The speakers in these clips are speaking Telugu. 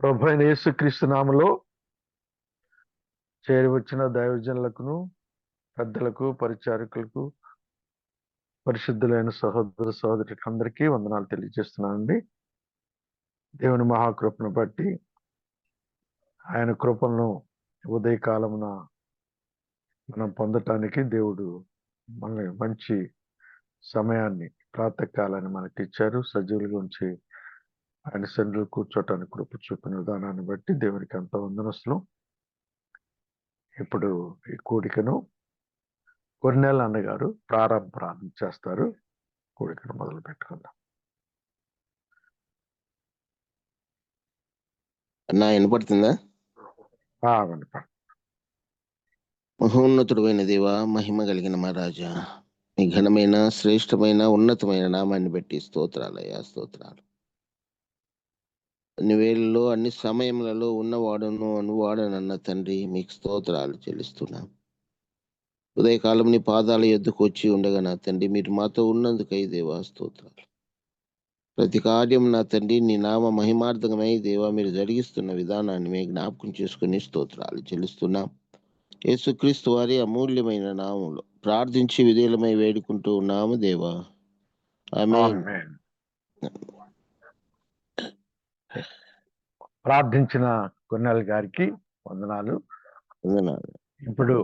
ప్రభు అయిన యేసుక్రీస్తు నామములో చేరి వచ్చిన దైవజనులకును పెద్దలకు పరిచారకులకు పరిశుద్ధులైన సహోదర సహోదరులకు అందరికీ వందనాలు తెలియజేస్తున్నానండి. దేవుని మహాకృపను బట్టి ఆయన కృపను ఉదయకాలమున మనం పొందటానికి దేవుడు మన మంచి సమయాన్ని ప్రాతకాలాన్ని మనకి ఇచ్చారు. సజీవులుగా ఉంచి ఆయన సన్నిధిలో కూర్చోటానికి కృప చూపిన విధానాన్ని బట్టి దేవునికి అంత వందనస్తులు. ఇప్పుడు ఈ కూడికను కొన్నేళ్ళ అన్నగారు ప్రారంభం చేస్తారు. కూడికను మొదలు పెట్టుకుందాం. అన్నా వినపడుతుందా? వినపడు. మహోన్నతుడైన దేవ, మహిమ కలిగిన మా రాజా, మీ ఘనమైన శ్రేష్టమైన ఉన్నతమైన నామాన్ని బట్టి స్తోత్రాలయ్యా, స్తోత్రాలు. అన్ని వేళల్లో అన్ని సమయములలో ఉన్నవాడును అనువాడనన్న తండ్రి, మీకు స్తోత్రాలు చెల్లిస్తున్నాం. ఉదయకాలం నీ పాదాల ఎద్దుకు వచ్చి ఉండగా నా తండ్రి, మీరు మాతో ఉన్నందుకై దేవా స్తోత్రాలు. ప్రతి కార్యం నా తండ్రి నీ నామ మహిమార్థకమై దేవా మీరు జరిగిస్తున్న విధానాన్ని మేము జ్ఞాపకం చేసుకుని స్తోత్రాలు చెల్లిస్తున్నాం. యేసుక్రీస్తు వారి అమూల్యమైన నామంలో ప్రార్థించి విధేయులమై వేడుకుంటూ ఉన్నాము దేవా, ఆమేన్. ప్రార్థించిన కొన్నేళ్ళ గారికి వందనాలు. ఇప్పుడు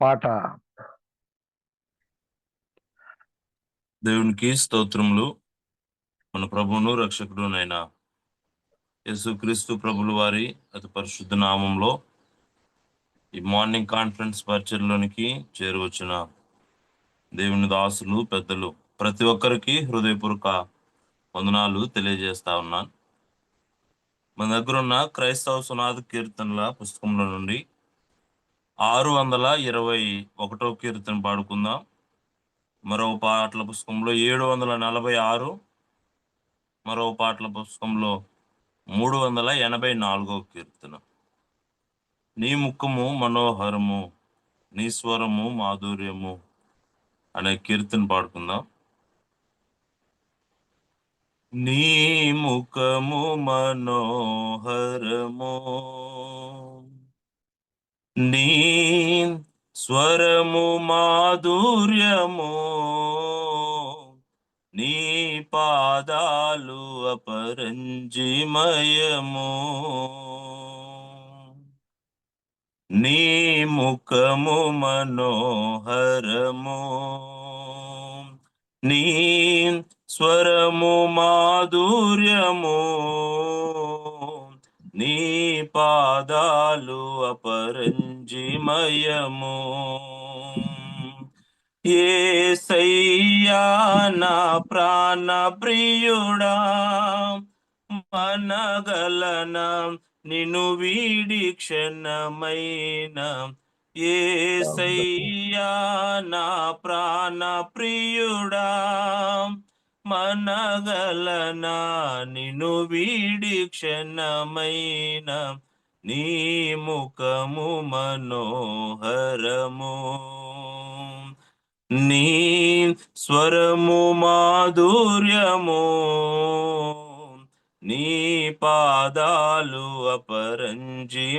పాట. దేవునికి స్తోత్రములు. మన ప్రభువును రక్షకుడునైన యేసుక్రీస్తు ప్రభుల వారి అతి పరిశుద్ధ నామంలో ఈ మార్నింగ్ కాన్ఫరెన్స్ పరిచర్లోనికి చేరువచ్చిన దేవుని దాసులు, పెద్దలు ప్రతి ఒక్కరికి హృదయపూర్వక వందనాలు తెలియజేస్తా ఉన్నాను. మన దగ్గర ఉన్న క్రైస్తవ సునాద కీర్తనల పుస్తకంలో నుండి 621వ కీర్తన పాడుకుందాం. మరో పాటల పుస్తకంలో 746, మరో పాటల పుస్తకంలో 384వ కీర్తన. నీ ముఖము మనోహరము, నీ స్వరము మాధుర్యము అనే కీర్తన పాడుకుందాం. నీ ముఖము మనోహరము, నీ స్వరము మాధుర్యము, నీ పాదాలు అపరంజిమయము. నీ ముఖము మనోహరము, నీ స్వరము మాధుర్యము, నీ పాదాలు అపరంజిమయము. యేసయ్యా నా ప్రాణ ప్రియుడా, మనగలనా నిన్ను వీడి క్షణమైన. యేసయ్యా నా ప్రాణ ప్రియుడా, మనగలనా నిన్ను వీడి క్షణమైన. నీ ముఖము మనోహరము, నీ స్వరము మాధుర్యము, నీ పాదాలు అపరంజిమయము.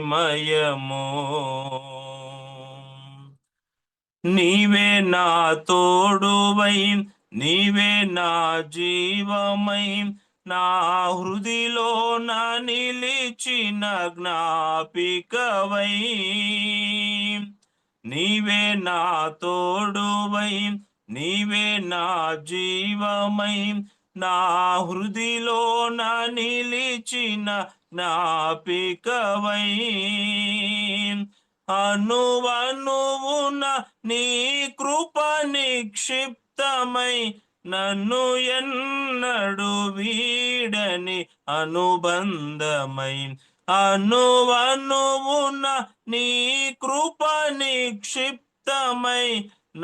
నీవే నా తోడువై, నీవే నా జీవమై, నా హృదిలో నా నిలిచిన జ్ఞాపికవై. నీవే నా తోడువై, నీవే నా జీవమై, నా హృదిలో నా నిలిచిన జ్ఞాపికవై. అనువనువున నీ కృప నిక్షిప్తమై, నన్ను ఎన్నడు వీడని అనుబంధమై. అనువనువున నీ కృప నిక్షిప్తమై,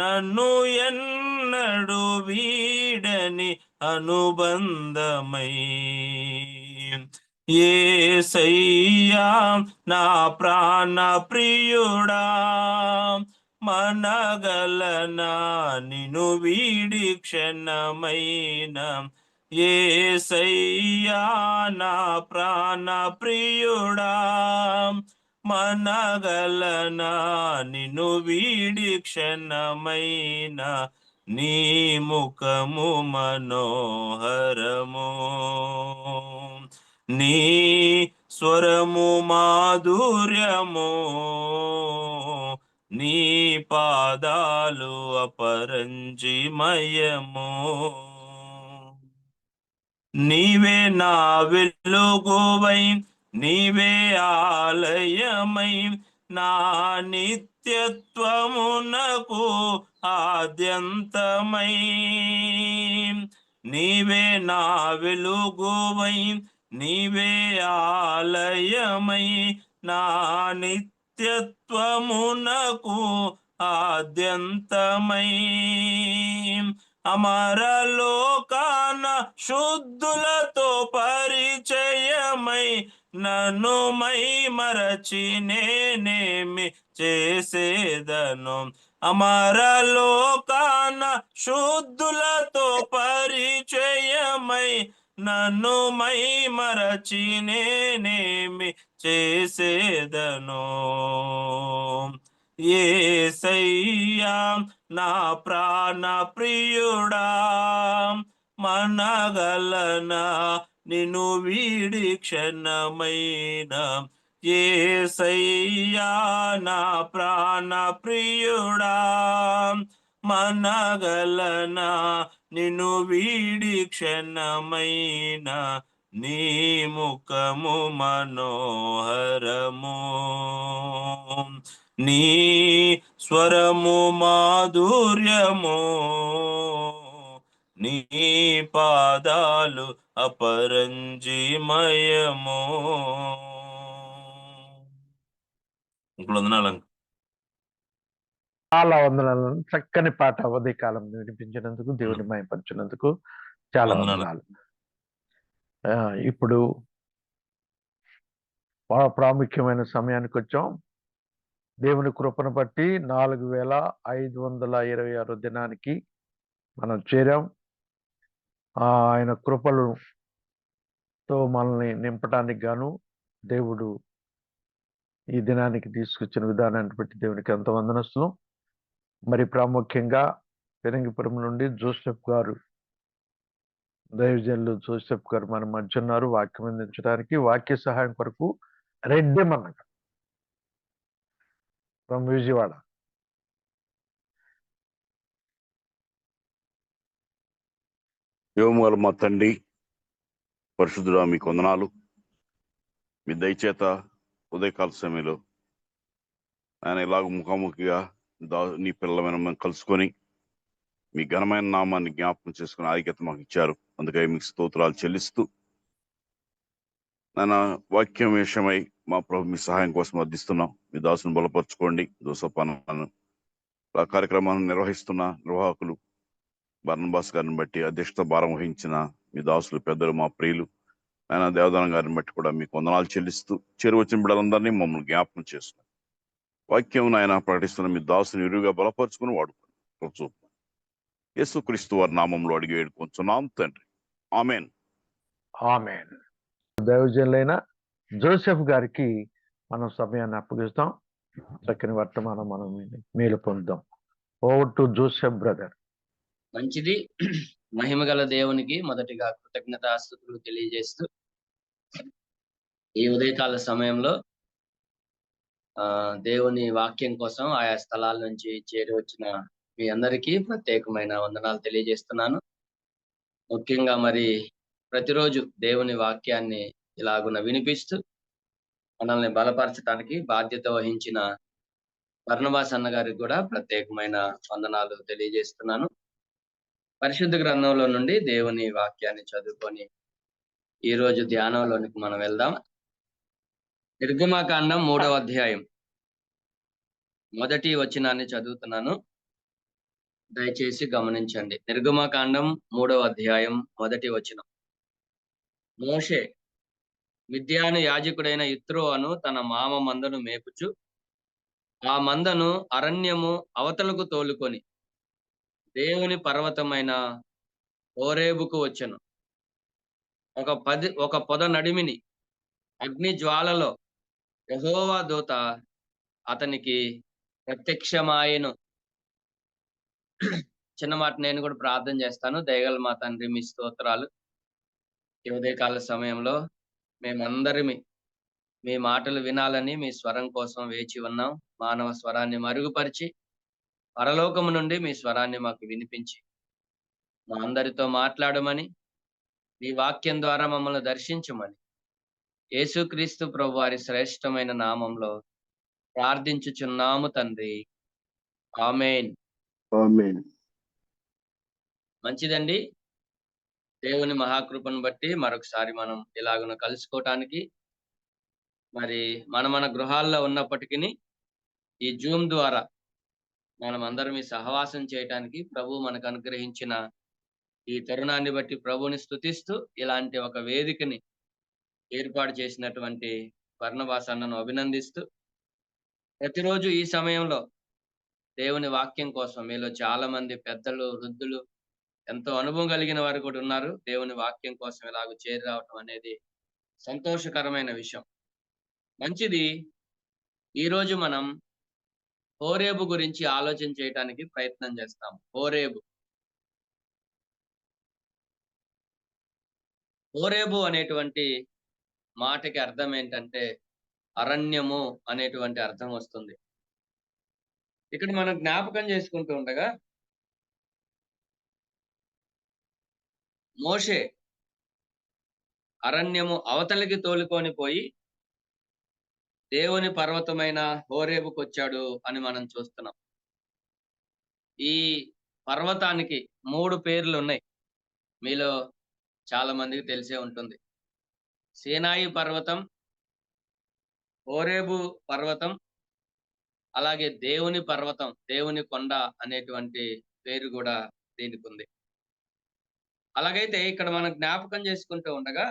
నన్ను ఎన్నడు వీడని అనుబంధమై. యేసయ్యా నా ప్రాణ ప్రియుడా, మనగలనా నిన్ను వీడి క్షణమైన. యేసయ్యా నా ప్రాణ ప్రియుడా మనగలనా నిన్ను వీడి క్షణమైన నీ ముఖము మనోహరము నీ స్వరము మాధుర్యము నీ పాదాలు అపరంజిమయము నీవే నా వెలుగువై నీవే ఆలయమై నా నిత్యత్వమునకు ఆద్యంతమై నీవే నా వెలుగువై నీవే ఆలయమై నా నిత్యత్వమునకు ఆద్యంతమై అమరలోకాన శుద్ధులతో పరిచయమై నన్ను మై మరచి నేనేమి చేసేదను అమరలోకాన శుద్ధులతో పరిచయమై నన్ను మై మరచి నేనేమి చేసేదను యేసయ్యా నా ప్రాణ ప్రియుడా మనగలనా నిన్ను వీడి క్షణమైన యేసయ్యా నా ప్రాణ ప్రియుడా మనగలనా నిన్ను వీడి క్షణమైన నీ ముఖము మనోహరము నీ స్వరము మాధుర్యము నీ పాదాలు అపరంజిమయము. వందనాలు. చాలా వందనాలు. చక్కని పాట ఉదయ కాలం వినిపించినందుకు, దేవుని మహిమపరిచినందుకు చాలా వందనాలు. ఇప్పుడు ప్రాముఖ్యమైన సమయానికి వచ్చాం. దేవుని కృపను బట్టి 4526 దినానికి మనం చేరాం. ఆయన కృపలతో మనల్ని నింపడానికి గాను దేవుడు ఈ దినానికి తీసుకొచ్చిన విధానాన్ని బట్టి దేవునికి ఎంత వందనస్తులు. మరి ప్రాముఖ్యంగా పెరంగిపురం నుండి జోసెఫ్ గారు, దైవజనులు జోసెఫ్ గారు మన మధ్య ఉన్నారు. వాక్యం అందించడానికి, వాక్య సహాయం కొరకు రెడ్డిమన్న ఫ్రమ్ విజయవాడ. యోముల మా తండ్రి పరిశుద్ధుడా మీకు వందనాలు. మీ దయచేత ఉదయకాల సమయంలో ఆయన ఇలాగ ముఖాముఖిగా నీ పిల్లలమైన మేము కలుసుకొని మీ ఘనమైన నామాన్ని జ్ఞాపకం చేసుకుని ఆధిక్యత మాకు ఇచ్చారు. అందుకని మీకు స్తోత్రాలు చెల్లిస్తూ నాన్న వాక్యం విషయమై మా ప్రభు మీ సహాయం కోసం అర్థిస్తున్నాం. మీ దాసును బలపరచుకోండి. దోసపాలను ఆ కార్యక్రమాన్ని నిర్వహిస్తున్న నిర్వాహకులు బర్నబాస్ గారిని బట్టి అధ్యక్షత భారం వహించిన మీ దాసులు పెద్దలు మా ప్రియులు ఆయన దేవదానం గారిని బట్టి కూడా మీకు వందనాలు చెల్లిస్తూ చేరువచ్చిన బిడ్డలందరినీ మమ్మల్ని జ్ఞాపకం చేస్తున్నారు. వాక్యం ఆయన ప్రకటిస్తున్న మీ దాసుని విరివిగా బలపరుచుకుని వాడుకోండి. యేసుక్రీస్తు వారి నామంలో అడిగి వేడుకొంచున్నాం తండ్రి. ఆమెన్. ఆమెన్. దైవజనులైన జోసెఫ్ గారికి మనం సమయాన్ని అప్పగిస్తాం. చక్కని వర్తమానం మనం మేలు పొందుదాం. Over to Joseph brother. మంచిది. మహిమగల దేవునికి మొదటిగా కృతజ్ఞతాస్తుతులు తెలియజేస్తూ ఈ ఉదయకాల సమయంలో దేవుని వాక్యం కోసం ఆయా స్థలాల నుంచి చేరి వచ్చిన మీ అందరికీ ప్రత్యేకమైన వందనాలు తెలియజేస్తున్నాను. ముఖ్యంగా మరి ప్రతిరోజు దేవుని వాక్యాన్ని ఇలాగున వినిపిస్తూ మనల్ని బలపరచడానికి బాధ్యత వహించిన బర్నబాస్ అన్న గారికి కూడా ప్రత్యేకమైన వందనాలు తెలియజేస్తున్నాను. పరిశుద్ధ గ్రంథంలో నుండి దేవుని వాక్యాన్ని చదువుకొని ఈ రోజు ధ్యానంలోనికి మనం వెళ్దాం. నిర్గమకాండం 3వ అధ్యాయం మొదటి వచనాన్ని చదువుతున్నాను, దయచేసి గమనించండి. నిర్గమకాండం 3వ అధ్యాయం మొదటి వచనం. మోషే మిద్యాను యాజకుడైన యిత్రో అను తన మామ మందను మేపుచు ఆ మందను అరణ్యము అవతలకు తోలుకొని దేవుని పర్వతమైన హోరేబుకు వచ్చెను. ఒక పొద నడిమిని అగ్ని జ్వాలలో యెహోవా దూత అతనికి ప్రత్యక్షమాయెను. చిన్న మాట నేను కూడా ప్రార్థన చేస్తాను. దయగల మా తండ్రి, మీ స్తోత్రాలు. ఈ ఉదయకాల సమయంలో మేమందరిమి మీ మాటలు వినాలని మీ స్వరం కోసం వేచి ఉన్నాం. మానవ స్వరాన్ని మరుగుపరిచి పరలోకము నుండి మీ స్వరాన్ని మాకు వినిపించి మా అందరితో మాట్లాడమని, మీ వాక్యం ద్వారా మమ్మల్ని దర్శించమని యేసుక్రీస్తు ప్రభు వారి శ్రేష్టమైన నామంలో ప్రార్థించుచున్నాము తండ్రి. ఆమేన్. ఆమేన్. మంచిదండి. దేవుని మహాకృపను బట్టి మరొకసారి మనం ఇలాగున కలుసుకోవటానికి, మరి మన గృహాల్లో ఉన్నప్పటికీ ఈ జూమ్ ద్వారా మనం అందరం ఈ సహవాసం చేయటానికి ప్రభు మనకు అనుగ్రహించిన ఈ తరుణాన్ని బట్టి ప్రభుని స్తుతిస్తూ ఇలాంటి ఒక వేదికని ఏర్పాటు చేసినటువంటి బర్నబాస్ అన్నను అభినందిస్తూ, ప్రతిరోజు ఈ సమయంలో దేవుని వాక్యం కోసం మీలో చాలా మంది పెద్దలు, వృద్ధులు, ఎంతో అనుభవం కలిగిన వారు కూడా ఉన్నారు. దేవుని వాక్యం కోసం ఇలాగ చేరి రావటం అనేది సంతోషకరమైన విషయం. మంచిది. ఈరోజు మనం హోరేబు గురించి ఆలోచన చేయడానికి ప్రయత్నం చేస్తాం. హోరేబు అనేటువంటి మాటకి అర్థం ఏంటంటే అరణ్యము అనేటువంటి అర్థం వస్తుంది. ఇక్కడ మనం జ్ఞాపకం చేసుకుంటూ ఉండగా మోషే అరణ్యము అవతలికి తోలుకొని పోయి దేవుని పర్వతమైన హోరేబుకు వచ్చాడు అని మనం చూస్తున్నాం. ఈ పర్వతానికి 3 పేర్లు ఉన్నాయి. మీలో చాలా మందికి తెలిసే ఉంటుంది. సీనాయి పర్వతం, హోరేబు పర్వతం, అలాగే దేవుని పర్వతం, దేవుని కొండ అనేటువంటి పేరు కూడా దీనికి ఉంది. అలాగైతే ఇక్కడ మనం జ్ఞాపకం చేసుకుంటూ ఉండగా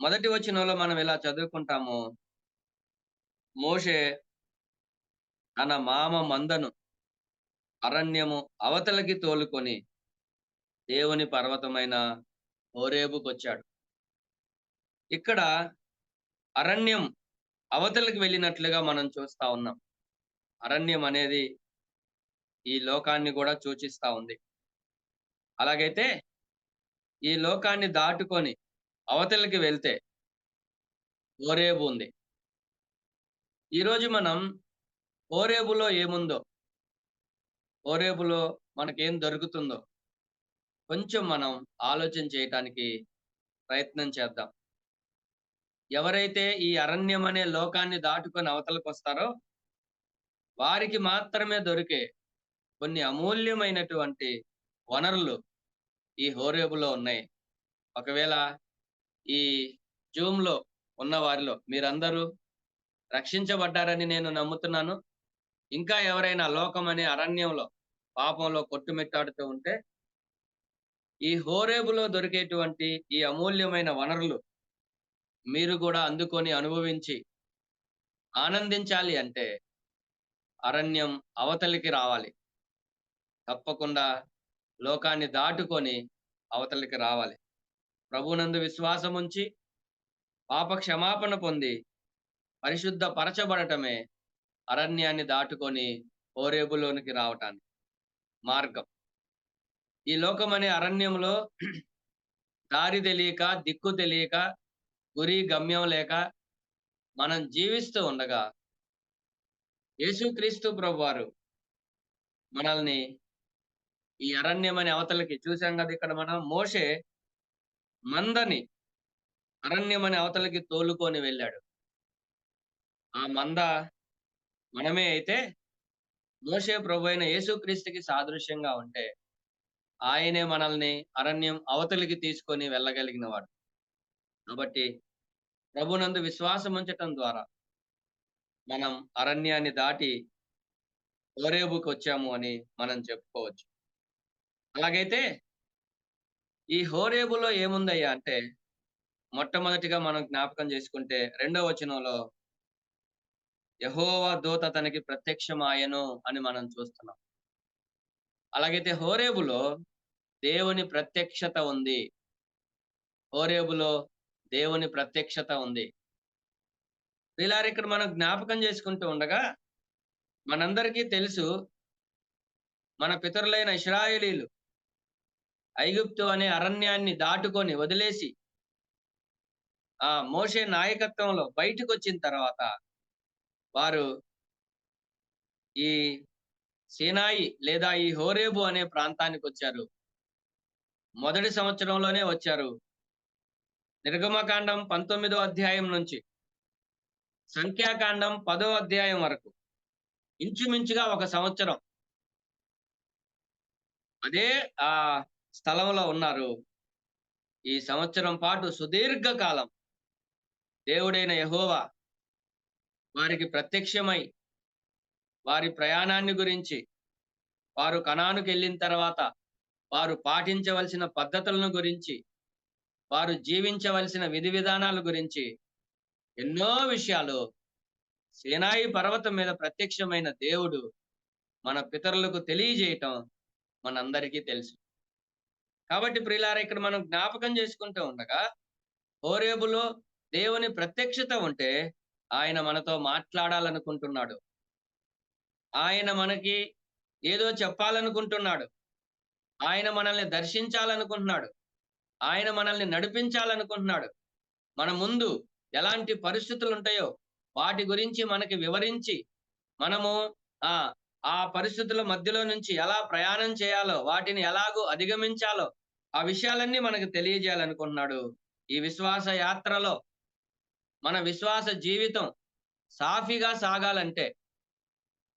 మొదటి వచనంలో మనం ఇలా చదువుకుంటాము. మోషే తన మామ మందను అరణ్యము అవతలకి తోలుకొని దేవుని పర్వతమైన హోరేబుకు వచ్చాడు. ఇక్కడ అరణ్యం అవతలకి వెళ్ళినట్లుగా మనం చూస్తా ఉన్నాం. అరణ్యం అనేది ఈ లోకాన్ని కూడా సూచిస్తా ఉంది. అలాగైతే ఈ లోకాన్ని దాటుకొని అవతలకి వెళ్తే హోరేబు ఉంది. ఈరోజు మనం హోరేబులో ఏముందో, హోరేబులో మనకేం దొరుకుతుందో కొంచెం మనం ఆలోచన చేయటానికి ప్రయత్నం చేద్దాం. ఎవరైతే ఈ అరణ్యం అనే లోకాన్ని దాటుకొని అవతలకు వస్తారో వారికి మాత్రమే దొరికే కొన్ని అమూల్యమైనటువంటి వనరులు ఈ హోరేబులో ఉన్నాయి. ఒకవేళ ఈ జూమ్ లో ఉన్న వారిలో మీరందరూ రక్షించబడ్డారని నేను నమ్ముతున్నాను. ఇంకా ఎవరైనా లోకం అనే అరణ్యంలో పాపంలో కొట్టుమిట్టాడుతూ ఉంటే ఈ హోరేబులో దొరికేటువంటి ఈ అమూల్యమైన వనరులు మీరు కూడా అందుకొని అనుభవించి ఆనందించాలి అంటే అరణ్యం అవతలికి రావాలి. తప్పకుండా లోకాన్ని దాటుకొని అవతలికి రావాలి. ప్రభునందు విశ్వాసం ఉంచి పాప క్షమాపణ పొంది పరిశుద్ధ పరచబడటమే అరణ్యాన్ని దాటుకొని హోరేబులోనికి రావటానికి మార్గం. ఈ లోకం అనే అరణ్యంలో దారి తెలియక, దిక్కు తెలియక, గురి గమ్యం లేక మనం జీవిస్తూ ఉండగా యేసుక్రీస్తు ప్రభువారు మనల్ని ఈ అరణ్యం అనే అవతలకి చూసాం కదా. ఇక్కడ మనం మోషే మందని అరణ్యం అనే అవతలకి తోలుకొని వెళ్ళాడు. ఆ మంద మనమే అయితే మోషే ప్రభు అయిన యేసుక్రీస్తుకి సాదృశ్యంగా ఉంటే ఆయనే మనల్ని అరణ్యం అవతలికి తీసుకొని వెళ్ళగలిగిన వాడు. కాబట్టి ప్రభునందు విశ్వాసం ఉంచటం ద్వారా మనం అరణ్యాన్ని దాటి హోరేబుకు వచ్చాము అని మనం చెప్పుకోవచ్చు. అలాగైతే ఈ హోరేబులో ఏముందయ్యా అంటే మొట్టమొదటిగా మనం జ్ఞాపకం చేసుకుంటే 2వ వచనంలో యెహోవా దూత తనకి ప్రత్యక్షమాయెను అని మనం చూస్తున్నాం. అలాగైతే హోరేబులో దేవుని ప్రత్యక్షత ఉంది. హోరేబులో దేవుని ప్రత్యక్షత ఉంది. ప్రియులారా, ఇక్కడ మనం జ్ఞాపకం చేసుకుంటూ ఉండగా మనందరికీ తెలుసు, మన పితరులైన ఇశ్రాయేలీలు ఐగుప్తు అనే అరణ్యాన్ని దాటుకొని వదిలేసి ఆ మోషే నాయకత్వంలో బయటకు వచ్చిన తర్వాత వారు ఈ సీనాయి లేదా ఈ హోరేబు అనే ప్రాంతానికి వచ్చారు. మొదటి సంవత్సరంలోనే వచ్చారు. నిర్గమకాండం 19వ అధ్యాయం నుంచి సంఖ్యాకాండం 10వ అధ్యాయం వరకు ఇంచుమించుగా 1 సంవత్సరం అదే ఆ స్థలంలో ఉన్నారు. ఈ సంవత్సరం పాటు సుదీర్ఘ కాలం దేవుడైన యెహోవా వారికి ప్రత్యక్షమై వారి ప్రయాణాన్ని గురించి, వారు కనానుకు వెళ్ళిన తర్వాత వారు పాటించవలసిన పద్ధతులను గురించి, వారు జీవించవలసిన విధి విధానాల గురించి ఎన్నో విషయాలు సీనాయి పర్వతం మీద ప్రత్యక్షమైన దేవుడు మన పితరులకు తెలియజేయటం మనందరికీ తెలుసు. కాబట్టి ప్రియులారా, ఇక్కడ మనం జ్ఞాపకం చేసుకుంటూ ఉండగా హోరేబులో దేవుని ప్రత్యక్షత ఉంటే ఆయన మనతో మాట్లాడాలనుకుంటున్నాడు. ఆయన మనకి ఏదో చెప్పాలనుకుంటున్నాడు. ఆయన మనల్ని దర్శించాలనుకుంటున్నాడు. ఆయన మనల్ని నడిపించాలనుకుంటున్నాడు. మన ముందు ఎలాంటి పరిస్థితులు ఉంటాయో వాటి గురించి మనకి వివరించి మనము ఆ పరిస్థితుల మధ్యలో నుంచి ఎలా ప్రయాణం చేయాలో, వాటిని ఎలాగో అధిగమించాలో ఆ విషయాలన్నీ మనకు తెలియజేయాలనుకుంటున్నాడు. ఈ విశ్వాస యాత్రలో మన విశ్వాస జీవితం సాఫీగా సాగాలంటే,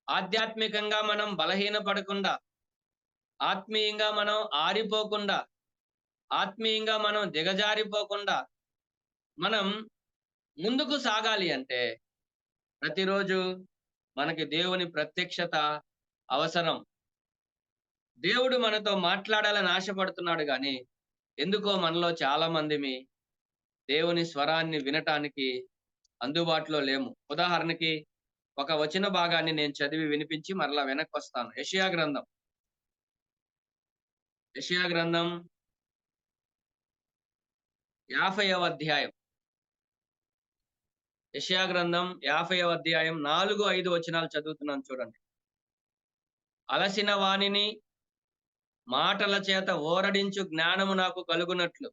ఆధ్యాత్మికంగా మనం బలహీనపడకుండా, ఆత్మీయంగా మనం ఆరిపోకుండా, ఆత్మీయంగా మనం దిగజారిపోకుండా మనం ముందుకు సాగాలి అంటే ప్రతిరోజు మనకి దేవుని ప్రత్యక్షత అవసరం. దేవుడు మనతో మాట్లాడాలని ఆశపడుతున్నాడు, కానీ ఎందుకో మనలో చాలా మందిమి దేవుని స్వరాన్ని వినటానికి అందుబాటులో లేము. ఉదాహరణకి ఒక వచన భాగాన్ని నేను చదివి వినిపించి మరలా వెనక్కి వస్తాను. యెషయా గ్రంథం 50వ అధ్యాయం. యెషయా గ్రంథం 50వ అధ్యాయం 4-5 వచనాలు చదువుతున్నాను, చూడండి. అలసిన వానిని మాటల చేత ఓరడించు జ్ఞానము నాకు కలుగునట్లు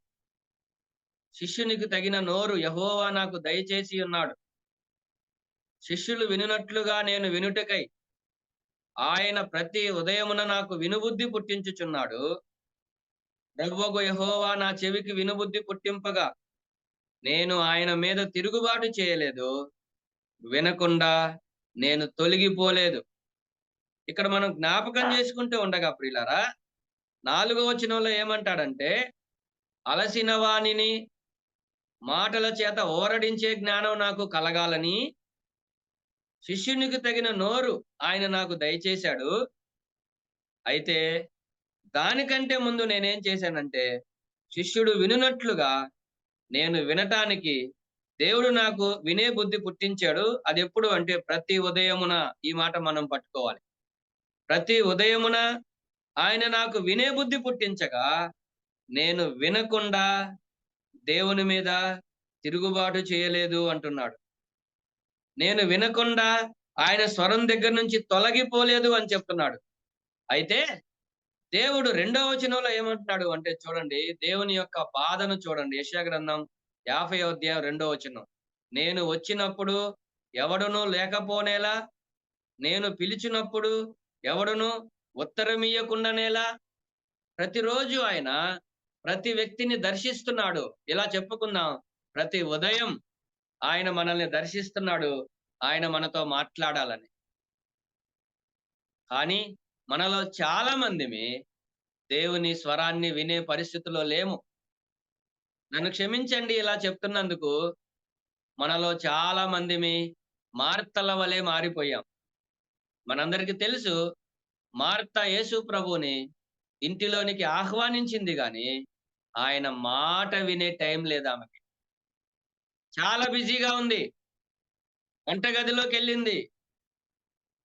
శిష్యునికి తగిన నోరు యెహోవా నాకు దయచేసి ఉన్నాడు. శిష్యులు వినునట్లుగా నేను వినుటకై ఆయన ప్రతి ఉదయమున నాకు వినుబుద్ధి పుట్టించుచున్నాడు. ప్రభువగు యెహోవా నా చెవికి వినుబుద్ధి పుట్టింపగా నేను ఆయన మీద తిరుగుబాటు చేయలేదు, వినకుండా నేను తొలగిపోలేదు. ఇక్కడ మనం జ్ఞాపకం చేసుకుంటూ ఉండగా ప్రియులారా, 4వ వచనంలో ఏమంటాడంటే, అలసిన వానిని మాటల చేత ఓరడించే జ్ఞానం నాకు కలగాలని శిష్యునికి తగిన నోరు ఆయన నాకు దయచేశాడు. అయితే దానికంటే ముందు నేనేం చేశానంటే, శిష్యుడు వినునట్లుగా నేను వినటానికి దేవుడు నాకు వినే బుద్ధి పుట్టించాడు. అది ఎప్పుడు అంటే ప్రతి ఉదయమున. ఈ మాట మనం పట్టుకోవాలి. ప్రతి ఉదయమున ఆయన నాకు వినే బుద్ధి పుట్టించగా నేను వినకుండా దేవుని మీద తిరుగుబాటు చేయలేదు అంటున్నాడు. నేను వినకుండా ఆయన స్వరం దగ్గర నుంచి తొలగిపోలేదు అని చెప్తున్నాడు. అయితే దేవుడు 2వ వచనంలో ఏమంటున్నాడు అంటే, చూడండి, దేవుని యొక్క బాధను చూడండి. యెషయా గ్రంథం 50వ అధ్యాయం 2వ వచనం. నేను వచ్చినప్పుడు ఎవడును లేకపోనేలా, నేను పిలిచినప్పుడు ఎవడును ఉత్తరమియ్యకుండానేలా. ప్రతిరోజు ఆయన ప్రతి వ్యక్తిని దర్శిస్తున్నాడు. ఇలా చెప్పుకుందాం, ప్రతి ఉదయం ఆయన మనల్ని దర్శిస్తున్నాడు, ఆయన మనతో మాట్లాడాలని. కానీ మనలో చాలా మందిమి దేవుని స్వరాన్ని వినే పరిస్థితిలో లేము. నన్ను క్షమించండి ఇలా చెప్తున్నందుకు. మనలో చాలా మందిమి మార్తల వలె మారిపోయాం. మనందరికీ తెలుసు, మార్త యేసు ప్రభువుని ఇంటిలోనికి ఆహ్వానించింది, కానీ ఆయన మాట వినే టైం లేదు ఆమెకి. చాలా బిజీగా ఉంది. వంటగదిలోకి వెళ్ళింది.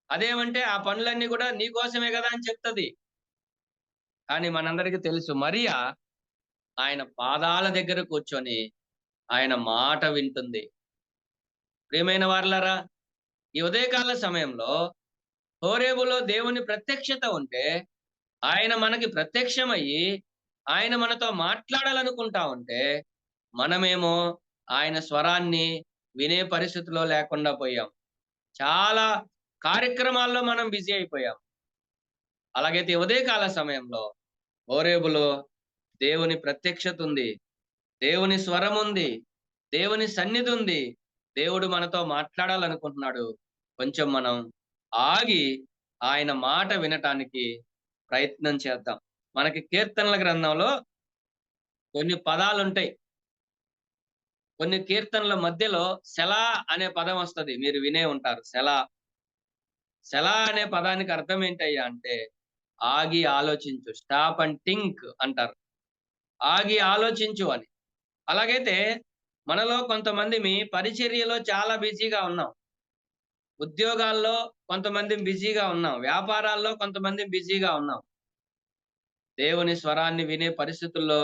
అదేమంటే ఆ పనులన్నీ కూడా నీకోసమే కదా అని చెప్తుంది. కానీ మనందరికీ తెలుసు మరియా ఆయన పాదాల దగ్గర కూర్చొని ఆయన మాట వింటుంది. ప్రియమైన వారలారా, ఈ ఉదయకాల సమయంలో హోరేబులో దేవుని ప్రత్యక్షత ఉంటే ఆయన మనకి ప్రత్యక్షమయ్యి ఆయన మనతో మాట్లాడాలనుకుంటా ఉంటే మనమేమో ఆయన స్వరాన్ని వినే పరిస్థితిలో లేకుండా పోయాం. చాలా కార్యక్రమాల్లో మనం బిజీ అయిపోయాం. అలాగైతే ఉదయకాల సమయంలో హోరేబులో దేవుని ప్రత్యక్షత ఉంది, దేవుని స్వరం ఉంది, దేవుని సన్నిధి ఉంది, దేవుడు మనతో మాట్లాడాలనుకుంటున్నాడు. కొంచెం మనం ఆగి ఆయన మాట వినటానికి ప్రయత్నం చేద్దాం. మనకి కీర్తనల గ్రంథంలో కొన్ని పదాలు ఉంటాయి. కొన్ని కీర్తనల మధ్యలో సెలా అనే పదం వస్తుంది, మీరు వినే ఉంటారు. సెలా సెలా అనే పదానికి అర్థం ఏంటయ్యా అంటే ఆగి ఆలోచించు, స్టాప్ అండ్ థింక్ అంటారు. ఆగి ఆలోచించు అని. అలాగైతే మనలో కొంతమంది పరిచర్యలో చాలా బిజీగా ఉన్నాం, ఉద్యోగాల్లో కొంతమంది బిజీగా ఉన్నాం, వ్యాపారాల్లో కొంతమంది బిజీగా ఉన్నాం. దేవుని స్వరాన్ని వినే పరిస్థితుల్లో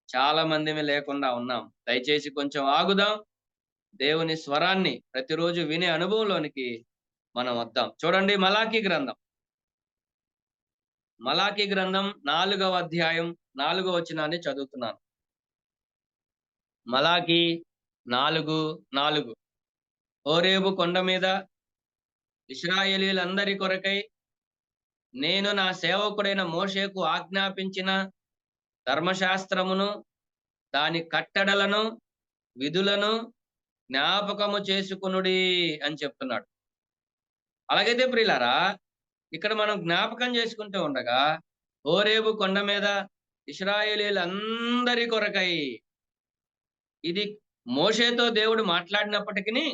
చాలా మంది లేకుండా ఉన్నాం. దయచేసి కొంచెం ఆగుదాం. దేవుని స్వరాన్ని ప్రతిరోజు వినే అనుభవంలోనికి మనం వద్దాం. చూడండి, మలాకీ గ్రంథం 4వ అధ్యాయం 4వ వచనాన్ని చదువుతున్నాను. మలాకీ 4:4. హోరేబు కొండ మీద ఇశ్రాయేలీయులందరి కొరకై నేను నా సేవకుడైన మోషేకు ఆజ్ఞాపించిన ధర్మశాస్త్రమును, దాని కట్టడలను, విధులను జ్ఞాపకము చేసుకునుడి అని చెప్తున్నాడు. అలాగైతే ప్రియులారా, ఇక్కడ మనం జ్ఞాపకం చేసుకుంటూ ఉండగా హోరేబు కొండ మీద ఇశ్రాయేలీయులందరి కొరకై, ఇది మోషేతో దేవుడు మాట్లాడినప్పటికీ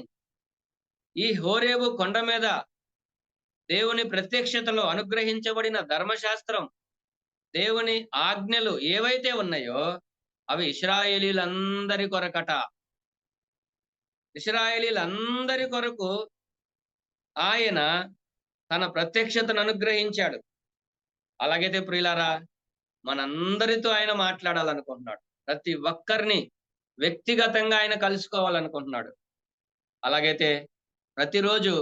ఈ హోరేబు కొండ మీద దేవుని ప్రత్యక్షతలో అనుగ్రహించబడిన ధర్మశాస్త్రం, దేవుని ఆజ్ఞలు ఏవైతే ఉన్నాయో అవి ఇశ్రాయేలీయులందరి కొరకట. ఇశ్రాయేలీయులందరి కొరకు ఆయన తన ప్రత్యక్షతను అనుగ్రహించాడు. అలాగైతే ప్రియులారా, మనందరితో ఆయన మాట్లాడాలనుకుంటున్నాడు. ప్రతి ఒక్కరిని వ్యక్తిగతంగా ఆయన కలుసుకోవాలనుకుంటున్నాడు. అలాగైతే ప్రతిరోజు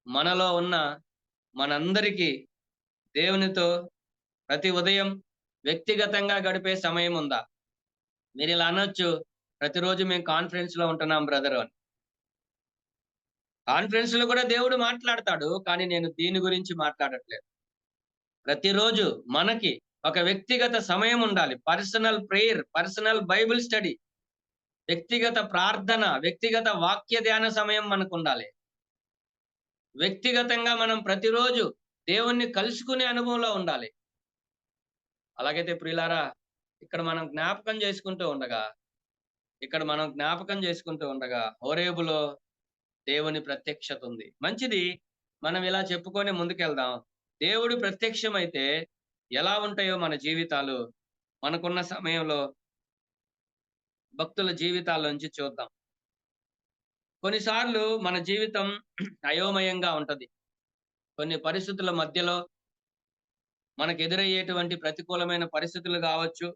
మనలో ఉన్న మనందరికీ దేవునితో ప్రతి ఉదయం వ్యక్తిగతంగా గడిపే సమయం ఉందా? మీరు ఇలా అనొచ్చు, ప్రతిరోజు మేము కాన్ఫరెన్స్ లో ఉంటున్నాం బ్రదర్ అని. కాన్ఫరెన్స్ లో కూడా దేవుడు మాట్లాడతాడు, కానీ నేను దీని గురించి మాట్లాడట్లేదు. ప్రతిరోజు మనకి ఒక వ్యక్తిగత సమయం ఉండాలి. Personal prayer, personal Bible study, వ్యక్తిగత ప్రార్థన, వ్యక్తిగత వాక్య ధ్యాన సమయం మనకు ఉండాలి. వ్యక్తిగతంగా మనం ప్రతిరోజు దేవుణ్ణి కలుసుకునే అనుభవంలో ఉండాలి. అలాగైతే ప్రియులారా, ఇక్కడ మనం జ్ఞాపకం చేసుకుంటూ ఉండగా హోరేబులో దేవుని ప్రత్యక్షత ఉంది. మంచిది, మనం ఇలా చెప్పుకొని ముందుకెళ్దాం. దేవుడు ప్రత్యక్షమైతే ఎలా ఉంటాయో మన జీవితాలు, మనకున్న సమయంలో భక్తుల జీవితాల్లోంచి చూద్దాం. కొన్నిసార్లు మన జీవితం అయోమయంగా ఉంటది. కొన్ని పరిస్థితుల మధ్యలో మనకు ఎదురయ్యేటువంటి ప్రతికూలమైన పరిస్థితులు కావచ్చు,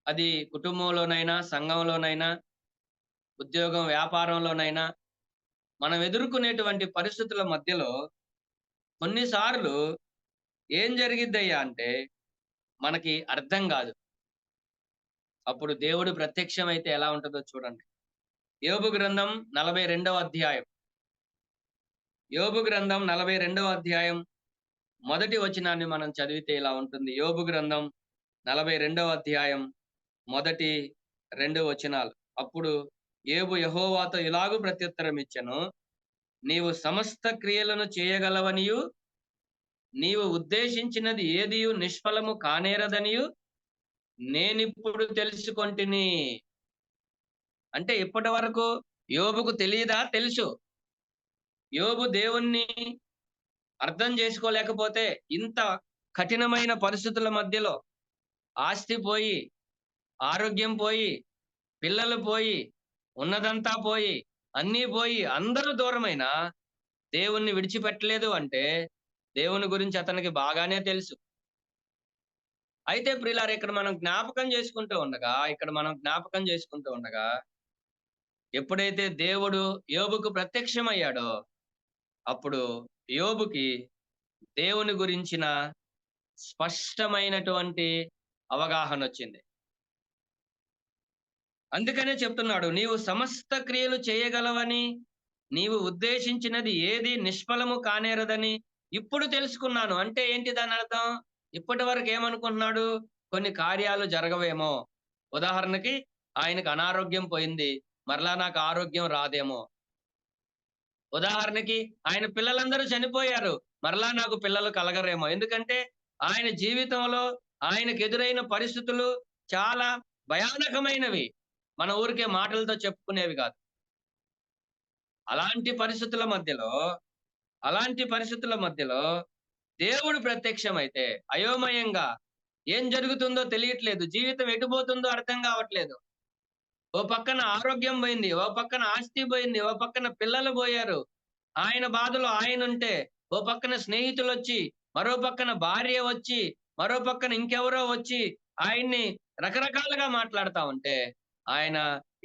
అది కుటుంబంలోనైనా, సంఘంలోనైనా, ఉద్యోగం వ్యాపారంలోనైనా మనం ఎదుర్కొనేటువంటి పరిస్థితుల మధ్యలో కొన్నిసార్లు ఏం జరిగిద్దయ్యా అంటే మనకి అర్థం కాదు. అప్పుడు దేవుడు ప్రత్యక్షమైతే ఎలా ఉంటుందో చూడండి. యోబు గ్రంథం 42వ అధ్యాయం. యోబు గ్రంథం 42వ అధ్యాయం మొదటి వచనాన్ని మనం చదివితే ఇలా ఉంటుంది. యోబు గ్రంథం 42వ అధ్యాయం మొదటి 2 వచనాలు. అప్పుడు యోబు యెహోవాతో ఇలాగు ప్రత్యుత్తరం ఇచ్చెను, నీవు సమస్త క్రియలను చేయగలవనియు, నీవు ఉద్దేశించినది ఏదియు నిష్ఫలము కానేరదనియు నేనిప్పుడు తెలుసుకొంటిని. అంటే ఇప్పటి వరకు యోబుకు తెలియదా? తెలుసు. యోబు దేవుణ్ణి అర్థం చేసుకోలేకపోతే ఇంత కఠినమైన పరిస్థితుల మధ్యలో ఆస్తి పోయి, ఆరోగ్యం పోయి, పిల్లలు పోయి, ఉన్నదంతా పోయి, అన్నీ పోయి, అందరూ దూరమైన దేవుణ్ణి విడిచిపెట్టలేదు అంటే దేవుని గురించి అతనికి బాగానే తెలుసు. అయితే ప్రియులారా, ఇక్కడ మనం జ్ఞాపకం చేసుకుంటూ ఉండగా ఎప్పుడైతే దేవుడు యోబుకు ప్రత్యక్షమయ్యాడో అప్పుడు యోబుకి దేవుని గురించిన స్పష్టమైనటువంటి అవగాహన వచ్చింది. అందుకనే చెప్తున్నాడు, నీవు సమస్త క్రియలు చేయగలవని, నీవు ఉద్దేశించినది ఏది నిష్ఫలము కానేరదని ఇప్పుడు తెలుసుకున్నాను. అంటే ఏంటి దాని అర్థం? ఇప్పటి వరకు ఏమనుకుంటున్నాడు? కొన్ని కార్యాలు జరగవేమో. ఉదాహరణకి ఆయనకు అనారోగ్యం పోయింది, మరలా నాకు ఆరోగ్యం రాదేమో. ఉదాహరణకి ఆయన పిల్లలందరూ చనిపోయారు, మరలా నాకు పిల్లలు కలగరేమో. ఎందుకంటే ఆయన జీవితంలో ఆయనకు ఎదురైన పరిస్థితులు చాలా భయానకమైనవి, మన ఊరికే మాటలతో చెప్పుకునేవి కాదు. అలాంటి పరిస్థితుల మధ్యలో దేవుడు ప్రత్యక్షమైతే అయోమయంగా ఏం జరుగుతుందో తెలియట్లేదు, జీవితం ఎటుపోతుందో అర్థం కావట్లేదు. ఓ పక్కన ఆరోగ్యం పోయింది, ఓ పక్కన ఆస్తి పోయింది, ఓ పక్కన పిల్లలు పోయారు, ఆయన బాధలో ఆయన ఉంటే, ఓ పక్కన స్నేహితులు వచ్చి, మరో పక్కన భార్య వచ్చి, మరో పక్కన ఇంకెవరో వచ్చి ఆయన్ని రకరకాలుగా మాట్లాడుతా ఉంటే ఆయన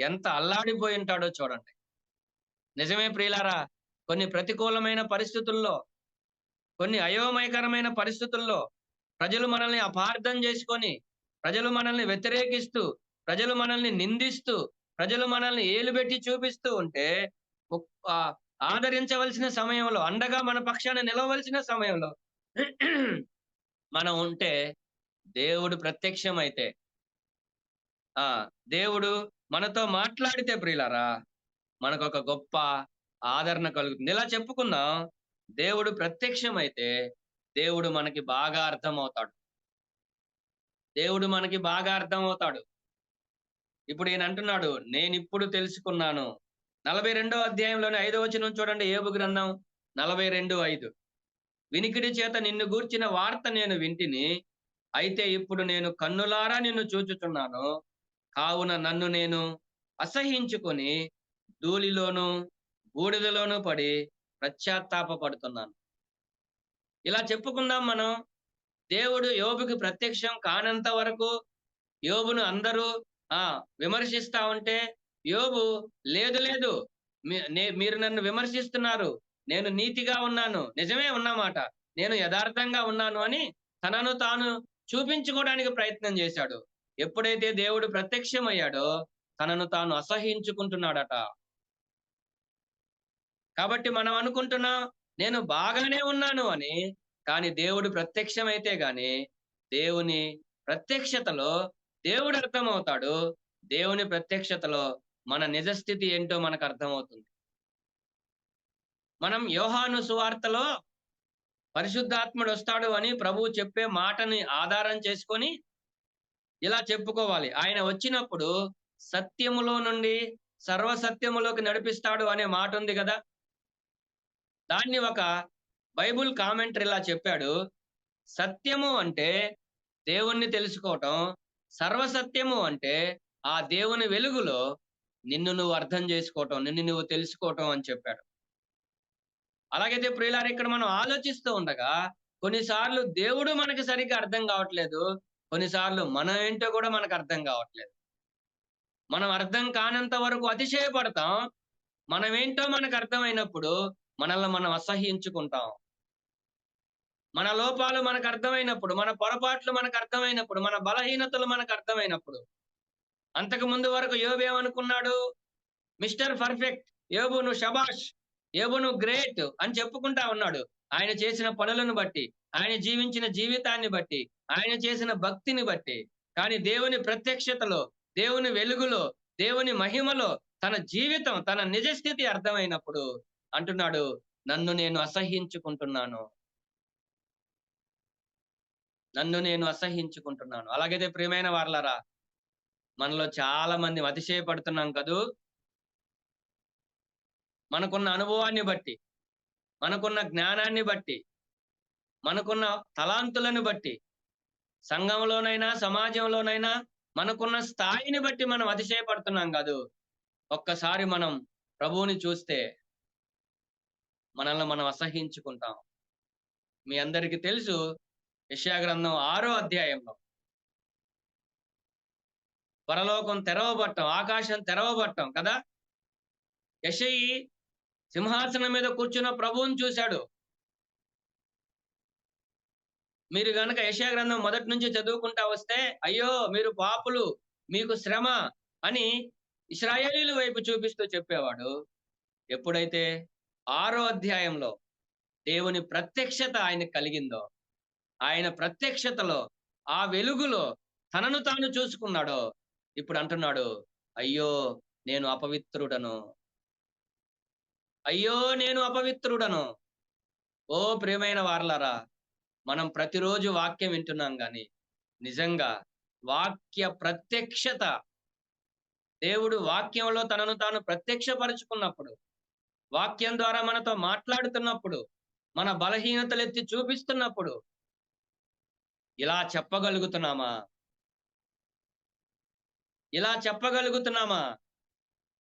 ఎంత అల్లాడిపోయి ఉంటాడో చూడండి. నిజమే ప్రియులారా, కొన్ని ప్రతికూలమైన పరిస్థితుల్లో, కొన్ని అయోమయకరమైన పరిస్థితుల్లో ప్రజలు మనల్ని అపార్థం చేసుకొని, ప్రజలు మనల్ని వ్యతిరేకిస్తూ, ప్రజలు మనల్ని నిందిస్తూ, ప్రజలు మనల్ని ఏలుబెట్టి చూపిస్తూ ఉంటే ఆదరించవలసిన సమయంలో, అండగా మన పక్షాన నిలవలసిన సమయంలో మనం ఉంటే దేవుడు ప్రత్యక్షమైతే, దేవుడు మనతో మాట్లాడితే ప్రియులారా మనకు ఒక గొప్ప ఆదరణ కలుగుతుంది. ఇలా చెప్పుకుందాం, దేవుడు ప్రత్యక్షమైతే దేవుడు మనకి బాగా అర్థమవుతాడు. ఇప్పుడు ఈయన అంటున్నాడు, నేను ఇప్పుడు తెలుసుకున్నాను. 42వ అధ్యాయంలోని 5వ వచనం చూడండి, యోబు గ్రంథం 42:5. వినికిడి చేత నిన్ను గూర్చిన వార్త నేను వింటిని, అయితే ఇప్పుడు నేను కన్నులారా నిన్ను చూచుచున్నాను. కావున నన్ను నేను అసహించుకొని ధూళిలోను బూడిదలోను పడి పశ్చాత్తాపపడుతున్నాను. ఇలా చెప్పుకుందాం మనం. దేవుడు యోబుకి ప్రత్యక్షం కానంత వరకు యోబును అందరూ విమర్శిస్తా ఉంటే యోబు లేదు, మీరు నన్ను విమర్శిస్తున్నారు, నేను నీతిగా ఉన్నాను, నిజమే ఉన్నమాట, నేను యథార్థంగా ఉన్నాను అని తనను తాను చూపించుకోవడానికి ప్రయత్నం చేశాడు. ఎప్పుడైతే దేవుడు ప్రత్యక్షమయ్యాడో తనను తాను అసహించుకుంటున్నాడట. కాబట్టి మనం అనుకుంటున్నాం నేను బాగానే ఉన్నాను అని, కానీ దేవుడు ప్రత్యక్షమైతే గాని దేవుని ప్రత్యక్షతలో దేవుడు అర్థమవుతాడు. దేవుని ప్రత్యక్షతలో మన నిజస్థితి ఏంటో మనకు అర్థమవుతుంది. మనం యోహాను సువార్తలో పరిశుద్ధాత్ముడు వస్తాడు అని ప్రభువు చెప్పే మాటని ఆధారం చేసుకొని ఇలా చెప్పుకోవాలి, ఆయన వచ్చినప్పుడు సత్యములో నుండి సర్వసత్యములోకి నడిపిస్తాడు అనే మాట ఉంది కదా. దాన్ని ఒక బైబుల్ కామెంటరీ ఇలా చెప్పాడు, సత్యము అంటే దేవుణ్ణి తెలుసుకోవటం, సర్వసత్యము అంటే ఆ దేవుని వెలుగులో నిన్ను నువ్వు అర్థం చేసుకోవటం, నిన్ను నువ్వు తెలుసుకోవటం అని చెప్పాడు. అలాగైతే ప్రియులారా, ఇక్కడ మనం ఆలోచిస్తూ ఉండగా కొన్నిసార్లు దేవుడు మనకి సరిగ్గా అర్థం కావట్లేదు, కొన్నిసార్లు మనం ఏంటో కూడా మనకు అర్థం కావట్లేదు. మనం అర్థం కానంత వరకు అతిశయపడతాం, మనమేంటో మనకు అర్థమైనప్పుడు మనల్ని మనం అసహ్యించుకుంటాం. మన లోపాలు మనకు అర్థమైనప్పుడు, మన పొరపాట్లు మనకు అర్థమైనప్పుడు, మన బలహీనతలు మనకు అర్థమైనప్పుడు. అంతకు ముందు వరకు యోబు ఏమనుకున్నాడు? మిస్టర్ పర్ఫెక్ట్, యోబు నువ్వు శబాష్, యోబు నువ్వు గ్రేట్ అని చెప్పుకుంటా ఉన్నాడు. ఆయన చేసిన పనులను బట్టి, ఆయన జీవించిన జీవితాన్ని బట్టి, ఆయన చేసిన భక్తిని బట్టి. కానీ దేవుని ప్రత్యక్షతలో, దేవుని వెలుగులో, దేవుని మహిమలో తన జీవితం, తన నిజస్థితి అర్థమైనప్పుడు అంటున్నాడు, నన్ను నేను అసహ్యించుకుంటున్నాను. అలాగైతే ప్రియమైన వారలారా, మనలో చాలా మంది అతిశయపడుతున్నాం కదూ. మనకున్న అనుభవాన్ని బట్టి, మనకున్న జ్ఞానాన్ని బట్టి, మనకున్న తలాంతులను బట్టి, సంఘంలోనైనా సమాజంలోనైనా మనకున్న స్థాయిని బట్టి మనం అతిశయపడుతున్నాం కాదు. ఒక్కసారి మనం ప్రభువుని చూస్తే మనల్ని మనం అసహ్యించుకుంటాం. మీ అందరికీ తెలుసు, యెషయా గ్రంథం 6వ అధ్యాయంలో పరలోకం తెరవబట్టం, ఆకాశం తెరవబట్టం కదా. యెషయి సింహాసనం మీద కూర్చున్న ప్రభువుని చూశాడు. మీరు గనక యెషయా గ్రంథం మొదటి నుంచి చదువుకుంటా వస్తే, అయ్యో మీరు పాపులు, మీకు శ్రమ అని ఇశ్రాయేలీల వైపు చూపిస్తూ చెప్పేవాడు. ఎప్పుడైతే 6వ అధ్యాయంలో దేవుని ప్రత్యక్షత ఆయనకు కలిగిందో, ఆయన ప్రత్యక్షతలో ఆ వెలుగులో తనను తాను చూసుకున్నాడో, ఇప్పుడు అంటున్నాడు, అయ్యో నేను అపవిత్రుడను, అయ్యో నేను అపవిత్రుడను. ఓ ప్రియమైన వారలారా, మనం ప్రతిరోజు వాక్యం వింటున్నాం గాని నిజంగా వాక్య ప్రత్యక్షత, దేవుడు వాక్యంలో తనను తాను ప్రత్యక్షపరుచుకున్నప్పుడు, వాక్యం ద్వారా మనతో మాట్లాడుతున్నప్పుడు, మన బలహీనతలు ఎత్తి చూపిస్తున్నప్పుడు ఇలా చెప్పగలుగుతున్నామా? ఇలా చెప్పగలుగుతున్నామా?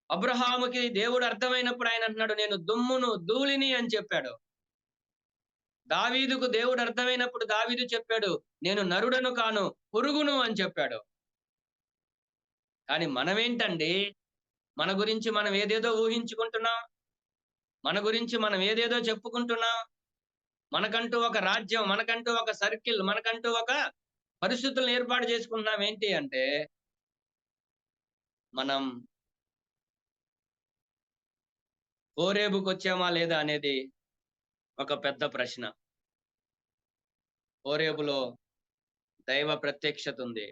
అబ్రహాముకి దేవుడు అర్థమైనప్పుడు ఆయన అంటున్నాడు, నేను దుమ్మును ధూళిని అని చెప్పాడు. దావీదుకు దేవుడు అర్థమైనప్పుడు దావీదు చెప్పాడు, నేను నరుడను కాను పురుగును అని చెప్పాడు. కానీ మనమేంటండి, మన గురించి మనం ఏదేదో ఊహించుకుంటున్నాం, మన గురించి మనం ఏదేదో చెప్పుకుంటున్నాం. మనకంటూ ఒక రాజ్యం, మనకంటూ ఒక సర్కిల్, మనకంటూ ఒక పరిస్థితులను ఏర్పాటు చేసుకుంటున్నాం. ఏంటి అంటే, మనం హోరేబుకు వచ్చామా లేదా అనేది ఒక పెద్ద ప్రశ్న. హోరేబులో దైవ ప్రత్యక్షత ఉంది.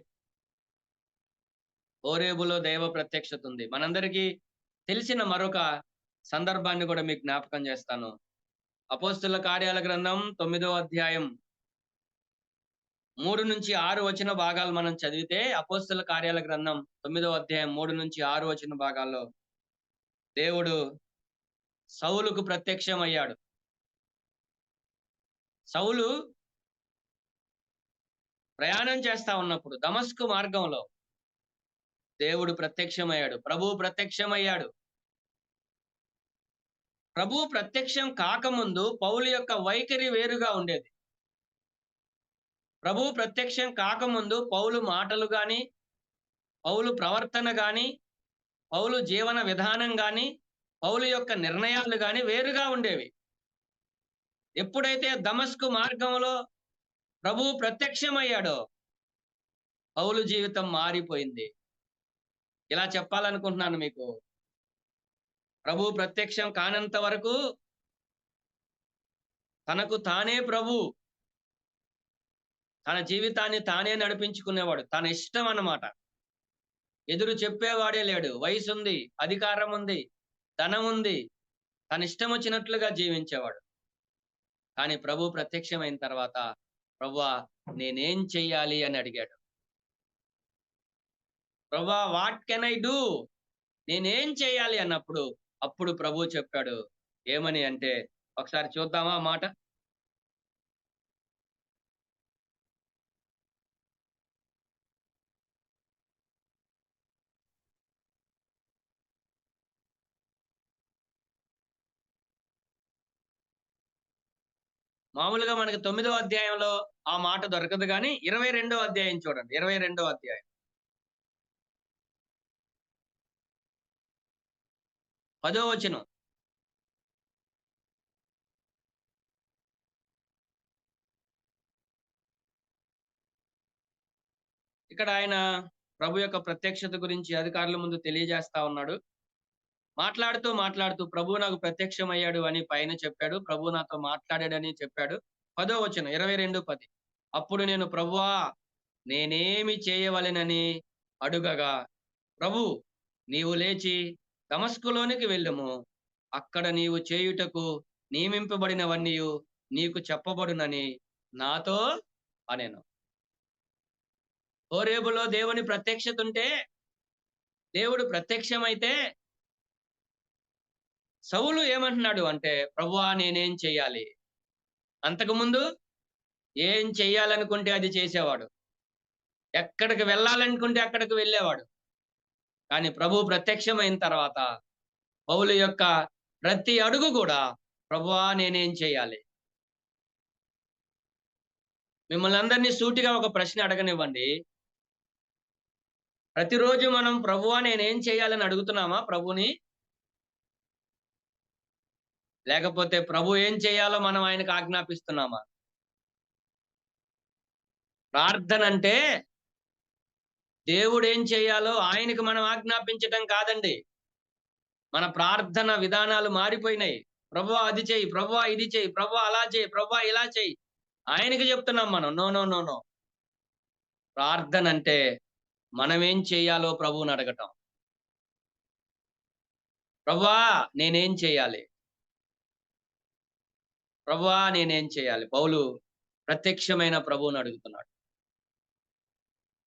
హోరేబులో దైవ ప్రత్యక్షత ఉంది. మనందరికీ తెలిసిన మరొక సందర్భాన్ని కూడా మీకు జ్ఞాపకం చేస్తాను. అపోస్తుల కార్యాల గ్రంథం 9వ అధ్యాయం 3 నుంచి 6 వచన భాగాలు మనం చదివితే, అపోస్తుల కార్యాల గ్రంథం 9వ అధ్యాయం 3 నుంచి 6 వచన భాగాల్లో దేవుడు సౌలుకు ప్రత్యక్షమయ్యాడు. సౌలు ప్రయాణం చేస్తా ఉన్నప్పుడు దమస్కు మార్గంలో దేవుడు ప్రత్యక్షమయ్యాడు, ప్రభువు ప్రత్యక్షమయ్యాడు. ప్రభువు ప్రత్యక్షం కాకముందు పౌలు యొక్క వైఖరి వేరుగా ఉండేది. ప్రభువు ప్రత్యక్షం కాకముందు పౌలు మాటలు గాని, పౌలు ప్రవర్తన గాని, పౌలు జీవన విధానం గాని, పౌలు యొక్క నిర్ణయాలు గాని వేరుగా ఉండేవి. ఎప్పుడైతే దమస్కు మార్గంలో ప్రభువు ప్రత్యక్షమయ్యాడో పౌలు జీవితం మారిపోయింది. ఇలా చెప్పాలనుకుంటున్నాను మీకు, ప్రభు ప్రత్యక్షం కానంత వరకు తనకు తానే ప్రభు, తన జీవితాన్ని తానే నడిపించుకునేవాడు. తన ఇష్టం అన్నమాట. ఎదురు చెప్పేవాడే లేడు. వయసు ఉంది, అధికారం ఉంది, ధనం ఉంది, తన ఇష్టం వచ్చినట్లుగా జీవించేవాడు. కానీ ప్రభు ప్రత్యక్షమైన తర్వాత, ప్రభువా నేనేం చెయ్యాలి అని అడిగాడు. ప్రభువా వాట్ కెన్ ఐ డూ, నేనేం చెయ్యాలి అన్నప్పుడు అప్పుడు ప్రభు చెప్పాడు. ఏమని అంటే, ఒకసారి చూద్దామా ఆ మాట. మామూలుగా మనకి 9వ అధ్యాయంలో ఆ మాట దొరకదు, కానీ 22వ అధ్యాయం చూడండి. 22వ అధ్యాయం 10వ వచనం. ఇక్కడ ఆయన ప్రభు యొక్క ప్రత్యక్షత గురించి అధికారుల ముందు తెలియజేస్తా ఉన్నాడు. మాట్లాడుతూ ప్రభు నాకు ప్రత్యక్షమయ్యాడు అని పైన చెప్పాడు. ప్రభు నాతో మాట్లాడాడని చెప్పాడు. 10వ వచనం 22:10. అప్పుడు నేను, ప్రభువా నేనేమి చేయవలెనని అడుగగా, ప్రభు నీవు లేచి దమస్కులోనికి వెళ్ళుము, అక్కడ నీవు చేయుటకు నియమింపబడినవన్నీ నీకు చెప్పబడునని నాతో అనెను. హోరేబులో దేవుని ప్రత్యక్షత ఉంటే, దేవుడు ప్రత్యక్షమైతే సౌలు ఏమంటున్నాడు అంటే, ప్రభువా నేనేం చెయ్యాలి? అంతకుముందు ఏం చెయ్యాలనుకుంటే అది చేసేవాడు, ఎక్కడికి వెళ్ళాలనుకుంటే అక్కడికి వెళ్ళేవాడు. కానీ ప్రభు ప్రత్యక్షమైన తర్వాత పౌలు యొక్క ప్రతి అడుగు కూడా, ప్రభువా నేనేం చెయ్యాలి? మిమ్మల్ని అందరినీ సూటిగా ఒక ప్రశ్న అడగనివ్వండి. ప్రతిరోజు మనం ప్రభువా నేనేం చేయాలని అడుగుతున్నామా ప్రభుని? లేకపోతే ప్రభు ఏం చేయాలో మనం ఆయనకు ఆజ్ఞాపిస్తున్నామా? ప్రార్థన అంటే దేవుడు ఏం చేయాలో ఆయనకు మనం ఆజ్ఞాపించటం కాదండి. మన ప్రార్థన విధానాలు మారిపోయినాయి. ప్రభువా అది చెయ్యి, ప్రభువా ఇది చెయ్యి, ప్రభువా అలా చెయ్యి, ప్రభువా ఇలా చెయ్యి ఆయనకి చెప్తున్నాం మనం. No no no no. ప్రార్థన అంటే మనమేం చేయాలో ప్రభువుని అడగటం. ప్రభువా నేనేం చేయాలి, ప్రభువా నేనేం చేయాలి. పౌలు ప్రత్యక్షమైన ప్రభువుని అడుగుతున్నాడు.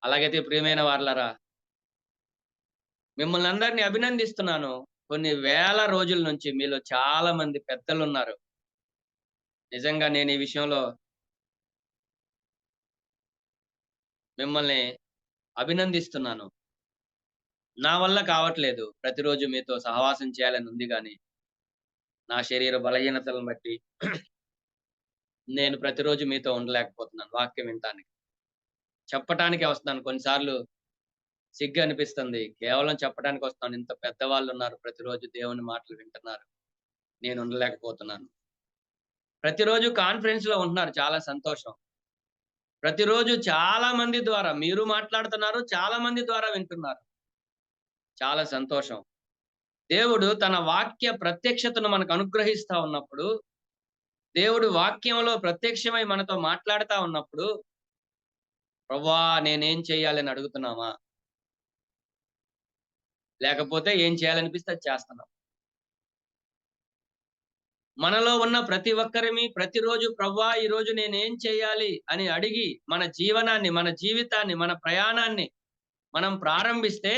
అలాగైతే ప్రియమైన వారలారా, మిమ్మల్ని అందరినీ అభినందిస్తున్నాను. కొన్ని వేల రోజుల నుంచి మీలో చాలా మంది పెద్దలు ఉన్నారు. నిజంగా నేను ఈ విషయంలో మిమ్మల్ని అభినందిస్తున్నాను. నా వల్ల కావట్లేదు ప్రతిరోజు మీతో సహవాసం చేయాలని ఉంది, కానీ నా శరీర బలహీనతలను బట్టి నేను ప్రతిరోజు మీతో ఉండలేకపోతున్నాను. వాక్యం వినటానికి, చెప్పటానికి వస్తున్నాను. కొన్నిసార్లు సిగ్గు అనిపిస్తుంది. కేవలం చెప్పడానికి వస్తాను. ఇంత పెద్దవాళ్ళు ఉన్నారు, ప్రతిరోజు దేవుని మాటలు వింటున్నారు, నేను ఉండలేకపోతున్నాను. ప్రతిరోజు కాన్ఫరెన్స్ లో ఉంటున్నారు, చాలా సంతోషం. ప్రతిరోజు చాలా మంది ద్వారా మీరు మాట్లాడుతున్నారు, చాలా మంది ద్వారా వింటున్నారు, చాలా సంతోషం. దేవుడు తన వాక్య ప్రత్యక్షతను మనకు అనుగ్రహిస్తా ఉన్నప్పుడు, దేవుడు వాక్యంలో ప్రత్యక్షమై మనతో మాట్లాడుతా ఉన్నప్పుడు, ప్రభువా నేనేం చేయాలని అడుగుతున్నామా? లేకపోతే ఏం చేయాలనిపిస్తే అది చేస్తున్నాం. మనలో ఉన్న ప్రతి ఒక్కరిని ప్రతిరోజు ప్రభువా ఈరోజు నేనేం చేయాలి అని అడిగి మన జీవనాన్ని, మన జీవితాన్ని, మన ప్రయాణాన్ని మనం ప్రారంభిస్తే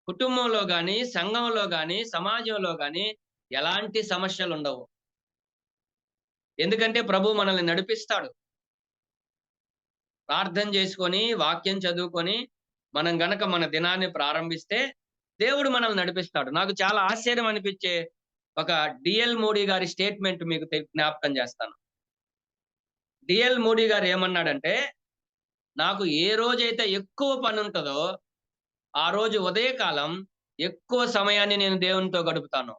కుటుంబంలో గాని, సంఘంలో గాని, సమాజంలో గాని ఎలాంటి సమస్యలు ఉండవు. ఎందుకంటే ప్రభు మనల్ని నడిపిస్తాడు. ప్రార్థన చేసుకొని, వాక్యం చదువుకొని మనం గనక మన దినాన్ని ప్రారంభిస్తే దేవుడు మనల్ని నడిపిస్తాడు. నాకు చాలా ఆశ్చర్యం అనిపించే ఒక డిఎల్ మోడీ గారి స్టేట్మెంట్ మీకు జ్ఞాపకం చేస్తాను. డిఎల్ మోడీ గారు ఏమన్నాడంటే, నాకు ఏ రోజైతే ఎక్కువ పని ఉంటుందో ఆ రోజు ఉదయకాలం ఎక్కువ సమయాన్ని నేను దేవునితో గడుపుతాను.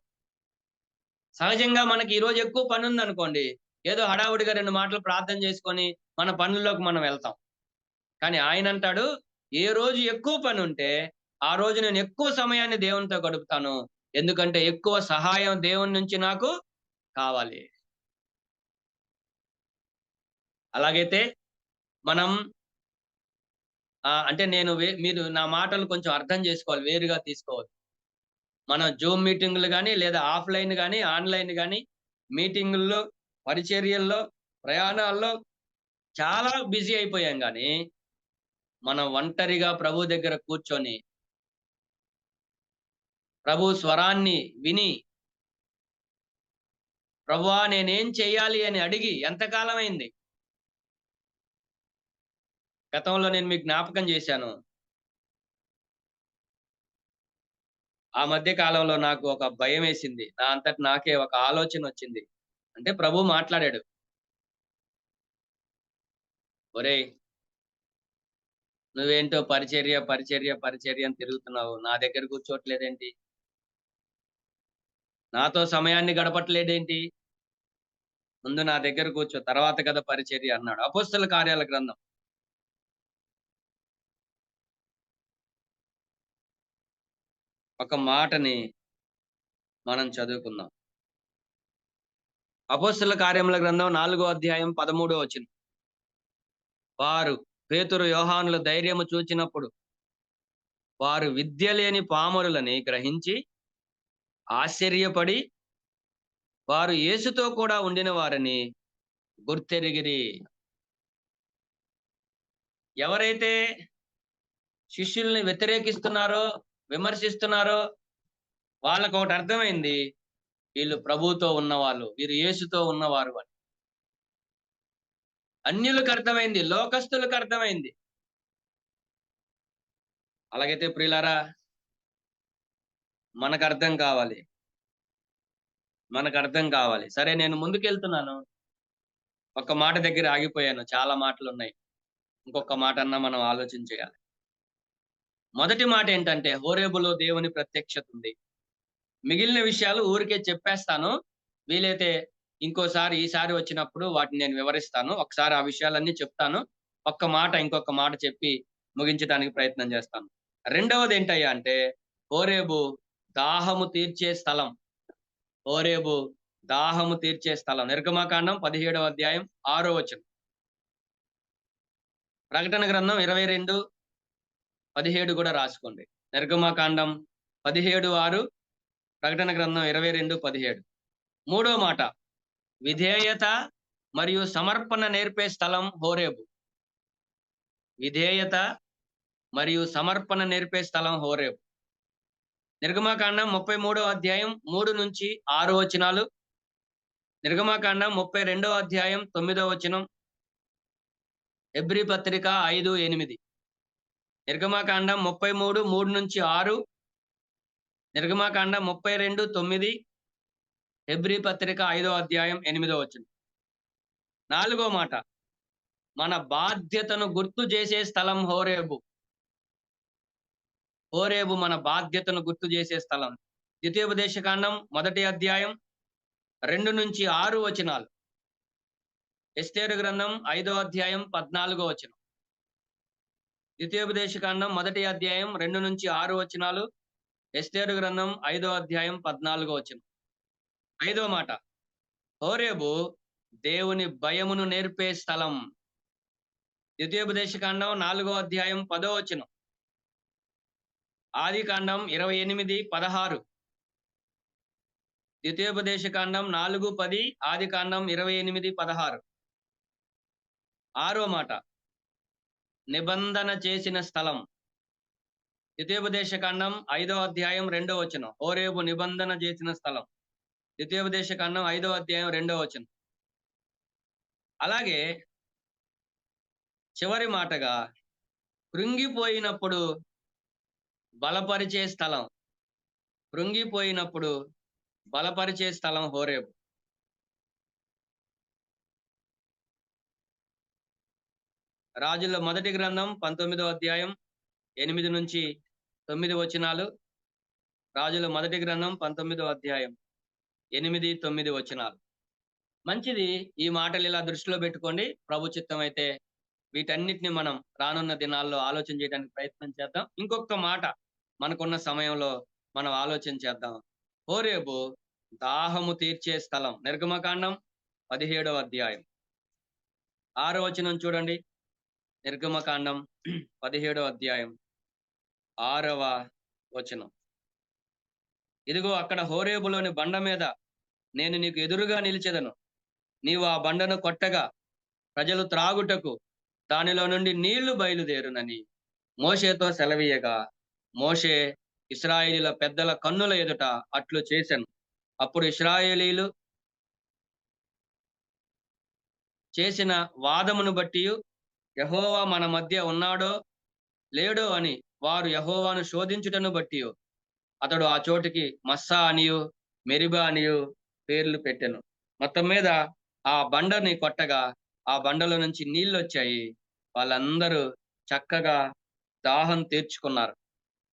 సహజంగా మనకి ఈ రోజు ఎక్కువ పని ఉందనుకోండి, ఏదో హడావుడిగా 2 మాటలు ప్రార్థన చేసుకొని మన పనుల్లోకి మనం వెళ్తాం. కానీ ఆయన అంటాడు, ఏ రోజు ఎక్కువ పని ఉంటే ఆ రోజు నేను ఎక్కువ సమయాన్ని దేవునితో గడుపుతాను. ఎందుకంటే ఎక్కువ సహాయం దేవుని నుంచి నాకు కావాలి. అలాగైతే మనం అంటే మీరు నా మాటలు కొంచెం అర్థం చేసుకోవాలి, వేరుగా తీసుకోవద్దు. మనం జూమ్ మీటింగులు కానీ, లేదా ఆఫ్లైన్ కానీ, ఆన్లైన్ కానీ, మీటింగుల్లో, పరిచర్యల్లో, ప్రయాణాల్లో చాలా బిజీ అయిపోయాం. కానీ మనం ఒంటరిగా ప్రభు దగ్గర కూర్చొని ప్రభు స్వరాన్ని విని, ప్రభువా నేనేం చెయ్యాలి అని అడిగి ఎంతకాలం అయింది? గతంలో నేను మీకు జ్ఞాపకం చేశాను. ఆ మధ్య కాలంలో నాకు ఒక భయం వేసింది. నా అంతటి నాకే ఒక ఆలోచన వచ్చింది. అంటే ప్రభు మాట్లాడాడు, ఒరేయ్ నువ్వేంటో పరిచర్య పరిచర్య పరిచర్య అని తిరుగుతున్నావు, నా దగ్గర కూర్చోట్లేదేంటి? నాతో సమయాన్ని గడపట్లేదేంటి? ముందు నా దగ్గర కూర్చో, తర్వాత కదా పరిచర్య అన్నాడు. అపోస్తల కార్యాల గ్రంథం ఒక మాటని మనం చదువుకుందాం. అపోస్తల కార్యముల గ్రంథం 4వ అధ్యాయం 13వ వచనం. వారు పేతురు యోహానుల ధైర్యము చూచినప్పుడు వారు విద్య లేని పామరులని గ్రహించి ఆశ్చర్యపడి వారు యేసుతో కూడా ఉండిన వారిని గుర్తెరిగిరి. ఎవరైతే శిష్యుల్ని వ్యతిరేకిస్తున్నారో, విమర్శిస్తున్నారో వాళ్ళకు ఒకటి అర్థమైంది, వీళ్ళు ప్రభువుతో ఉన్నవాళ్ళు, వీరు యేసుతో ఉన్నవారు అని. అన్యులకు అర్థమైంది, లోకస్తులకు అర్థమైంది. అలాగైతే ప్రియులారా, మనకు అర్థం కావాలి, మనకు అర్థం కావాలి. సరే నేను ముందుకెళ్తున్నాను, ఒక్క మాట దగ్గర ఆగిపోయాను, చాలా మాటలు ఉన్నాయి, ఇంకొక మాట అన్నా మనం ఆలోచన చేయాలి. మొదటి మాట ఏంటంటే హోరేబులో దేవుని ప్రత్యక్షత ఉంది. మిగిలిన విషయాలు ఊరికే చెప్పేస్తాను, వీలైతే ఈసారి వచ్చినప్పుడు వాటిని నేను వివరిస్తాను. ఒకసారి ఆ విషయాలన్నీ చెప్తాను, ఇంకొక మాట చెప్పి ముగించడానికి ప్రయత్నం చేస్తాను. రెండవది ఏంటయ్యా అంటే హోరేబు దాహము తీర్చే స్థలం. హోరేబు దాహము తీర్చే స్థలం. నిర్గమకాండం 17వ అధ్యాయం 6వ వచనం. ప్రకటన గ్రంథం 22:17 కూడా రాసుకోండి. నిర్గమకాండం 17:6, ప్రకటన గ్రంథం 22:17. మూడో మాట విధేయత మరియు సమర్పణ నేర్పే స్థలం హోరేబు. విధేయత మరియు సమర్పణ నేర్పే స్థలం హోరేబు. నిర్గమకాండం 33వ అధ్యాయం 3 నుంచి 6 వచనాలు, నిర్గమకాండం 32వ అధ్యాయం 9వ వచనం, హెబ్రీ పత్రిక 5:8. నిర్గమకాండం 33 3 నుంచి 6, నిర్గమకాండం 32:9, హెబ్రీ పత్రిక 5వ అధ్యాయం 8వ వచనం. నాలుగో మాట మన బాధ్యతను గుర్తు చేసే స్థలం హోరేబు. హోరేబు మన బాధ్యతను గుర్తు చేసే స్థలం. ద్వితీయోపదేశకాండం 1వ అధ్యాయం 2 నుంచి 6 వచనాలు, ఎస్తేరు గ్రంథం 5వ అధ్యాయం 14వ వచనం. ద్వితీయోపదేశకాండం 1వ అధ్యాయం 2 నుంచి 6 వచనాలు, ఎస్తేరు గ్రంథం 5వ అధ్యాయం 14వ వచనం. ఐదో మాట హోరేబు దేవుని భయమును నేర్పే స్థలం. ద్వితీయోపదేశకాండం 4వ అధ్యాయం 10వ వచనం, ఆదికాండం 28:16, ద్వితీయోపదేశకాండం 4:10, ఆదికాండం 28:16. ఆరో మాట నిబంధన చేసిన స్థలం. ద్వితీయోపదేశకాండం 5వ అధ్యాయం 2వ వచనం, హోరేబు నిబంధన చేసిన స్థలం. ద్వితీయోపదేశకాండం 5వ అధ్యాయం 2వ వచనం. అలాగే చివరి మాటగా కృంగిపోయినప్పుడు బలపరిచే స్థలం. కృంగిపోయినప్పుడు బలపరిచే స్థలం హోరేబు. రాజుల మొదటి గ్రంథం 19వ అధ్యాయం 8 నుంచి 9 వచనాలు, రాజుల మొదటి గ్రంథం 19వ అధ్యాయం 8, 9 వచనాలు. మంచిది, ఈ మాటలు ఇలా దృష్టిలో పెట్టుకోండి. ప్రభు చిత్తం అయితే వీటన్నిటిని మనం రానున్న దినాల్లో ఆలోచన చేయడానికి ప్రయత్నం చేద్దాం. ఇంకొక మాట మనకున్న సమయంలో మనం ఆలోచన చేద్దాం. హోరేబు దాహము తీర్చే స్థలం. నిర్గమకాండం 17వ అధ్యాయం 6వ వచనం చూడండి. నిర్గమకాండం 17వ అధ్యాయం 6వ వచనం. ఇదిగో అక్కడ హోరేబులోని బండ మీద నేను నీకు ఎదురుగా నిలిచెదను. నీవు ఆ బండను కొట్టగా ప్రజలు త్రాగుటకు దానిలో నుండి నీళ్లు బయలుదేరునని మోషేతో సెలవీయగా, మోషే ఇశ్రాయేలీల పెద్దల కన్నుల ఎదుట అట్లు చేశాను. అప్పుడు ఇశ్రాయేలీలు చేసిన వాదమును బట్టి యెహోవా మన మధ్య ఉన్నాడో లేడో అని వారు యెహోవాను శోధించుటను బట్టి అతడు ఆ చోటికి మస్సా అనియు మెరిబా అనియు పేర్లు పెట్టెను. మొత్తం మీద ఆ బండని కొట్టగా ఆ బండలో నుంచి నీళ్ళు వచ్చాయి. వాళ్ళందరూ చక్కగా దాహం తీర్చుకున్నారు.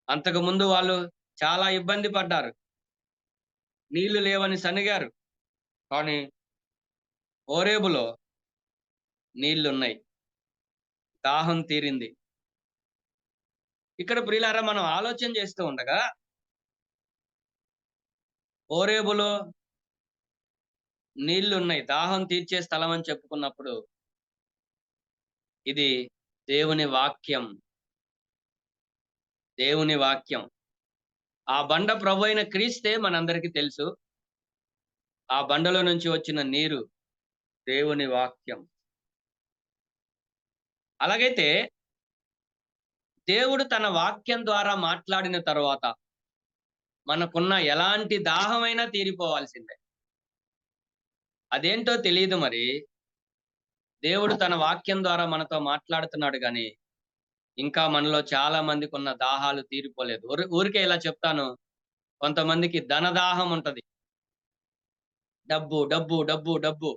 అంతకు ముందు వాళ్ళు చాలా ఇబ్బంది పడ్డారు, నీళ్లు లేవని సనిగారు. కానీ హోరేబులో నీళ్లున్నాయి, దాహం తీరింది. ఇక్కడ ప్రియులారా మనం ఆలోచన చేస్తూ ఉండగా హోరేబులో నీళ్లున్నాయి, దాహం తీర్చే స్థలం అని చెప్పుకున్నప్పుడు ఇది దేవుని వాక్యం. దేవుని వాక్యం. ఆ బండ ప్రభు అయిన క్రీస్తే మనందరికీ తెలుసు. ఆ బండలో నుంచి వచ్చిన నీరు దేవుని వాక్యం. అలాగైతే దేవుడు తన వాక్యం ద్వారా మాట్లాడిన తరువాత మనకున్న ఎలాంటి దాహమైనా తీరిపోవాల్సిందే. అదేంటో తెలియదు. మరి దేవుడు తన వాక్యం ద్వారా మనతో మాట్లాడుతున్నాడు, కానీ ఇంకా మనలో చాలా మందికి ఉన్న దాహాలు తీరిపోలేదు. ఊరికే ఇలా చెప్తాను, కొంతమందికి ధనదాహం ఉంటది. డబ్బు డబ్బు డబ్బు డబ్బు.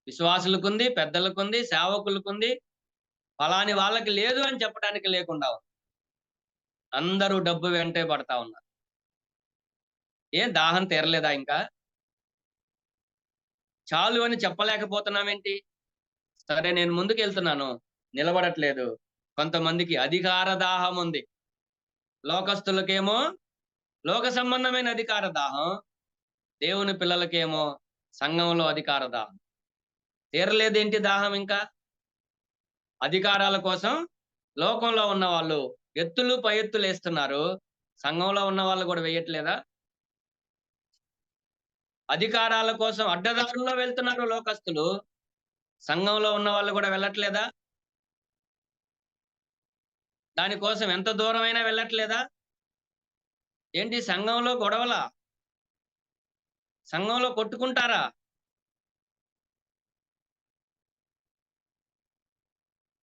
విశ్వాసులకుంది, పెద్దలకుంది, సేవకులకుంది, ఫలాని వాళ్ళకి లేదు అని చెప్పడానికి లేకుండా. అందరూ డబ్బు వెంటే పడతా ఉన్నారు. ఏం దాహం తీరలేదా ఇంకా? చాలు అని చెప్పలేకపోతున్నామేంటి? సరే, నేను ముందుకెళ్తున్నాను, నిలబడట్లేదు. కొంతమందికి అధికార దాహం ఉంది. లోకస్తులకేమో లోక సంబంధమైన అధికార దాహం, దేవుని పిల్లలకేమో సంఘంలో అధికార దాహం. తీరలేదేంటి దాహం ఇంకా? అధికారాల కోసం లోకంలో ఉన్న వాళ్ళు ఎత్తులు పై ఎత్తులు వేస్తున్నారు. సంఘంలో ఉన్న వాళ్ళు కూడా వేయట్లేదా? అధికారాల కోసం అడ్డదారుల్లో వెళ్తున్నారు లోకస్తులు. సంఘంలో ఉన్న వాళ్ళు కూడా వెళ్ళట్లేదా? దానికోసం ఎంత దూరమైనా వెళ్ళట్లేదా? ఏంటి సంఘంలో గొడవలా? సంఘంలో కొట్టుకుంటారా?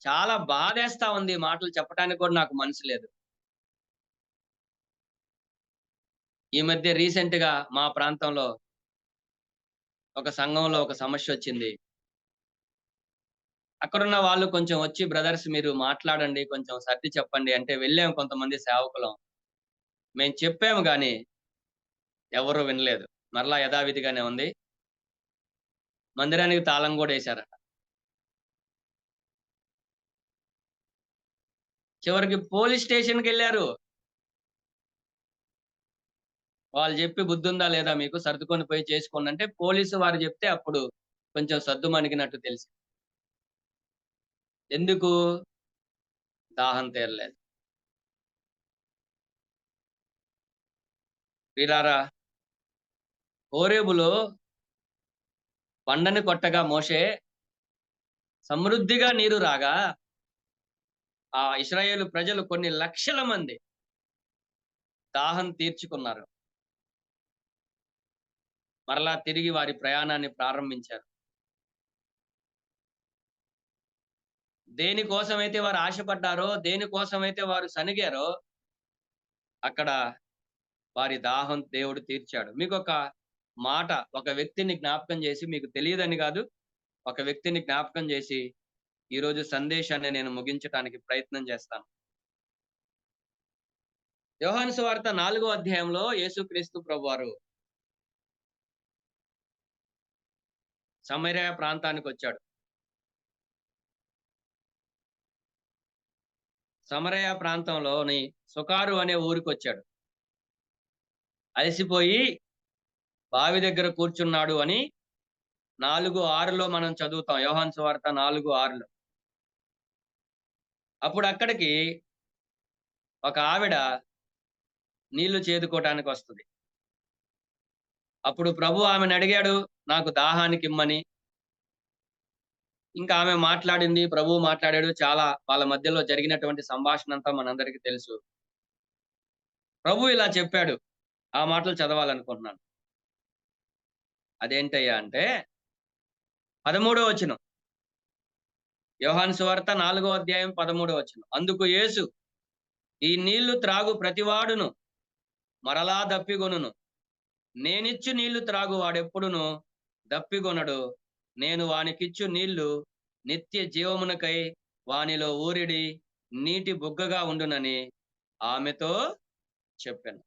చాలా బాధేస్తా ఉంది. ఈ మాటలు చెప్పడానికి కూడా నాకు మనసు లేదు. ఈ మధ్య రీసెంట్ గా మా ప్రాంతంలో ఒక సంఘంలో ఒక సమస్య వచ్చింది. అక్కడున్న వాళ్ళు కొంచెం వచ్చి, బ్రదర్స్ మీరు మాట్లాడండి, కొంచెం సర్ది చెప్పండి అంటే వెళ్ళాం కొంతమంది సేవకులం. మేము చెప్పాము గాని ఎవరు వినలేదు. మరలా యథావిధిగానే ఉంది. మందిరానికి తాళం కూడా వేశారట. చివరికి పోలీస్ స్టేషన్కి వెళ్ళారు. వాళ్ళు చెప్పి బుద్ధి ఉందా లేదా మీకు, సర్దుకొని పోయి చేసుకోండి అంటే పోలీసు వారు చెప్తే అప్పుడు కొంచెం సద్దు మణిగినట్టు తెలిసి. ఎందుకు? దాహం తీరలేదు. ప్రియులారా, హోరేబులో బండని కొట్టగా మోషే సమృద్ధిగా నీరు రాగా ఆ ఇశ్రాయేలు ప్రజలు కొన్ని లక్షల మంది దాహం తీర్చుకున్నారు. మరలా తిరిగి వారి ప్రయాణాన్ని ప్రారంభించారు. దేనికోసమైతే వారు ఆశపడ్డారో, దేనికోసమైతే వారు సనిగారో అక్కడ వారి దాహం దేవుడు తీర్చాడు. మీకు ఒక మాట, ఒక వ్యక్తిని జ్ఞాపకం చేసి, మీకు తెలియదని కాదు, ఒక వ్యక్తిని జ్ఞాపకం చేసి ఈరోజు సందేశాన్ని నేను ముగించడానికి ప్రయత్నం చేస్తాను. యోహాను సువార్త 4వ అధ్యాయంలో యేసుక్రీస్తు ప్రభువారు సమరయ ప్రాంతానికి వచ్చాడు. సమరయ ప్రాంతంలోని సుకారు అనే ఊరికి వచ్చాడు. అలసిపోయి బావి దగ్గర కూర్చున్నాడు అని 4:6లో మనం చదువుతాం. యోహాను సువార్త 4:6లో. అప్పుడు అక్కడికి ఒక ఆవిడ నీళ్లు చేదుకోవటానికి వస్తుంది. అప్పుడు ప్రభు ఆమెను అడిగాడు, నాకు దాహానికి ఇమ్మని. ఇంకా ఆమె మాట్లాడింది, ప్రభు మాట్లాడాడు. చాలా వాళ్ళ మధ్యలో జరిగినటువంటి సంభాషణ అంతా మనందరికీ తెలుసు. ప్రభు ఇలా చెప్పాడు. ఆ మాటలు చదవాలనుకుంటున్నాను. అదేంటయ్యా అంటే 13వ వచనం. యోహాను సువార్త 4వ అధ్యాయం 13వ వచనం. అందుకు యేసు, ఈ నీళ్లు త్రాగు ప్రతివాడును మరలా దప్పిగొనును. నేనిచ్చు నీళ్లు త్రాగు వాడెప్పుడును దప్పిగొనడు. నేను వానికిచ్చు నీళ్లు నిత్య జీవమునకై వానిలో ఊరిడి నీటి బుగ్గగా ఉండునని ఆమెతో చెప్పాను.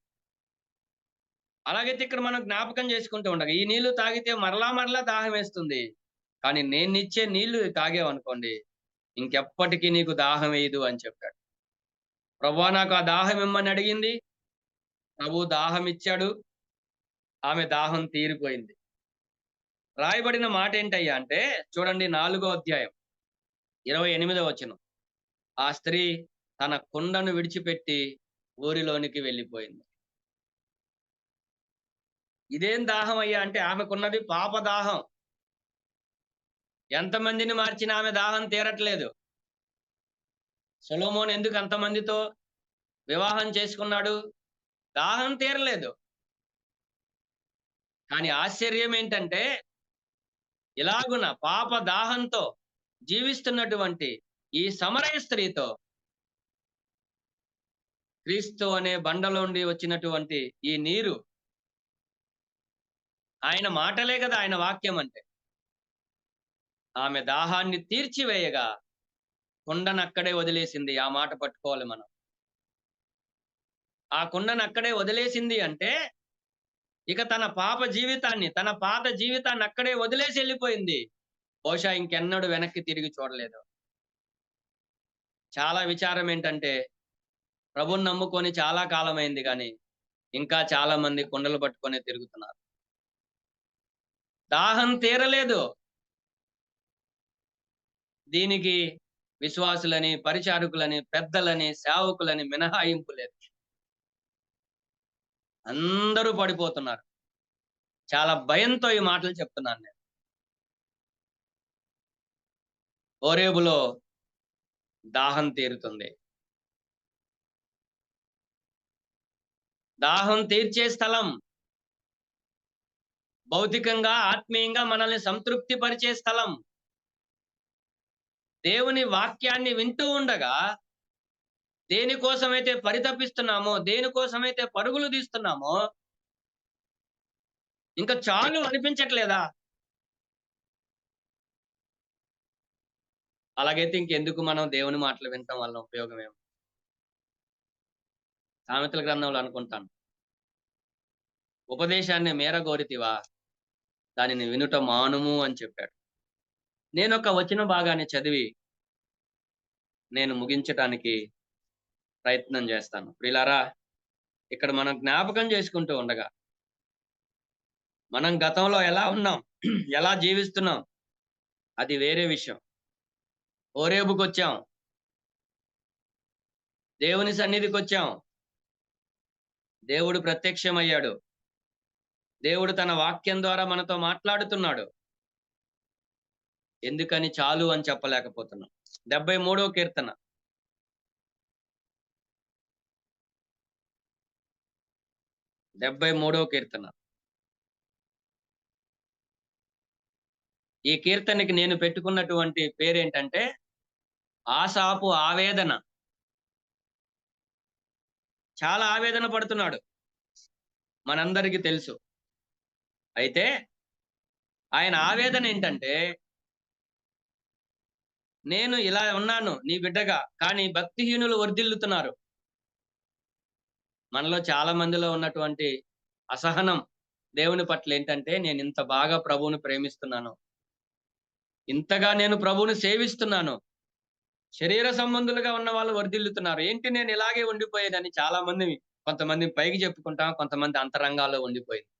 అలాగైతే ఇక్కడ మనం జ్ఞాపకం చేసుకుంటూ ఉండగా, ఈ నీళ్లు తాగితే మరలా దాహం వేస్తుంది. కానీ నేను ఇచ్చే నీళ్లు తాగేవనుకోండి, ఇంకెప్పటికీ నీకు దాహం వేయదు అని చెప్పాడు. ప్రభువా నాకు ఆ దాహం ఇమ్మని అడిగింది. ప్రభు దాహం ఇచ్చాడు. ఆమె దాహం తీరిపోయింది. రాయబడిన మాట ఏంటయ్యా అంటే చూడండి, 4వ అధ్యాయం 28వ వచనం. ఆ స్త్రీ తన కుండను విడిచిపెట్టి ఊరిలోనికి వెళ్ళిపోయింది. ఇదేం దాహం అయ్యా అంటే ఆమెకున్నది పాప దాహం. ఎంతమందిని మార్చినా ఆమె దాహం తీరట్లేదు. సొలొమోను ఎందుకు అంతమందితో వివాహం చేసుకున్నాడు? దాహం తీరలేదు. కానీ ఆశ్చర్యం ఏంటంటే, ఇలాగున పాప దాహంతో జీవిస్తున్నటువంటి ఈ సమరయ స్త్రీతో క్రీస్తు అనే బండలోండి వచ్చినటువంటి ఈ నీరు, ఆయన మాటలే కదా ఆయన వాక్యం అంటే, ఆమె దాహాన్ని తీర్చివేయగా కుండనక్కడే వదిలేసింది. ఆ మాట పట్టుకోవాలి మనం. ఆ కుండను అక్కడే వదిలేసింది అంటే ఇక తన పాత జీవితాన్ని అక్కడే వదిలేసి వెళ్ళిపోయింది. బహుశా ఇంకెన్నడూ వెనక్కి తిరిగి చూడలేదు. చాలా విచారం ఏంటంటే ప్రభువుని నమ్ముకొని చాలా కాలమైంది కానీ ఇంకా చాలా మంది కుండలు పట్టుకొని తిరుగుతున్నారు. దాహం తీరలేదు. దీనికి విశ్వాసులని, పరిచారకులని, పెద్దలని, సేవకులని మినహాయింపు లేదు. అందరూ పడిపోతున్నారు. చాలా భయంతో ఈ మాటలు చెప్తున్నాను నేను. హోరేబులో దాహం తీరుతుంది. దాహం తీర్చే స్థలం, భౌతికంగా ఆత్మీయంగా మనల్ని సంతృప్తి పరిచే స్థలం. దేవుని వాక్యాన్ని వింటూ ఉండగా దేనికోసమైతే పరితపిస్తున్నామో, దేనికోసమైతే పరుగులు తీస్తున్నామో ఇంకా చాలు అనిపించట్లేదా? అలాగైతే ఇంకెందుకు మనం దేవుని మాటలు వినటం వల్ల ఉపయోగం ఏమి? సామెతల గ్రంథంలో అనుకుంటాను, ఉపదేశాన్ని మేరగోరితివా దానిని వినుట మానుము అని చెప్పాడు. నేను ఒక వచన భాగాన్ని చదివి నేను ముగించటానికి ప్రయత్నం చేస్తాను. ప్రియులారా, ఇక్కడ మనం జ్ఞాపకం చేసుకుంటూ ఉండగా మనం గతంలో ఎలా ఉన్నాం, ఎలా జీవిస్తున్నాం అది వేరే విషయం. హోరేబుకి వచ్చాం, దేవుని సన్నిధికి వచ్చాం, దేవుడు ప్రత్యక్షమయ్యాడు, దేవుడు తన వాక్యం ద్వారా మనతో మాట్లాడుతున్నాడు. ఎందుకని చాలు అని చెప్పలేకపోతున్నాం. 73వ కీర్తన 73వ కీర్తన. ఈ కీర్తనకి నేను పెట్టుకున్నటువంటి పేరేంటంటే ఆసాపు ఆవేదన. చాలా ఆవేదన పడుతున్నాడు, మనందరికీ తెలుసు. అయితే ఆయన ఆవేదన ఏంటంటే, నేను ఇలా ఉన్నాను నీ బిడ్డగా, కానీ భక్తిహీనులు వర్ధిల్లుతున్నారు. మనలో చాలా మందిలో ఉన్నటువంటి అసహనం దేవుని పట్ల ఏంటంటే, నేను ఇంత బాగా ప్రభువుని ప్రేమిస్తున్నాను, ఇంతగా నేను ప్రభువుని సేవిస్తున్నాను, శరీర సంబంధులుగా ఉన్న వాళ్ళు వర్ధిల్లుతున్నారు, ఏంటి నేను ఇలాగే ఉండిపోయేదని చాలా మంది, కొంతమంది పైకి చెప్పుకుంటాం, కొంతమంది అంతరంగాల్లో ఉండిపోయింది.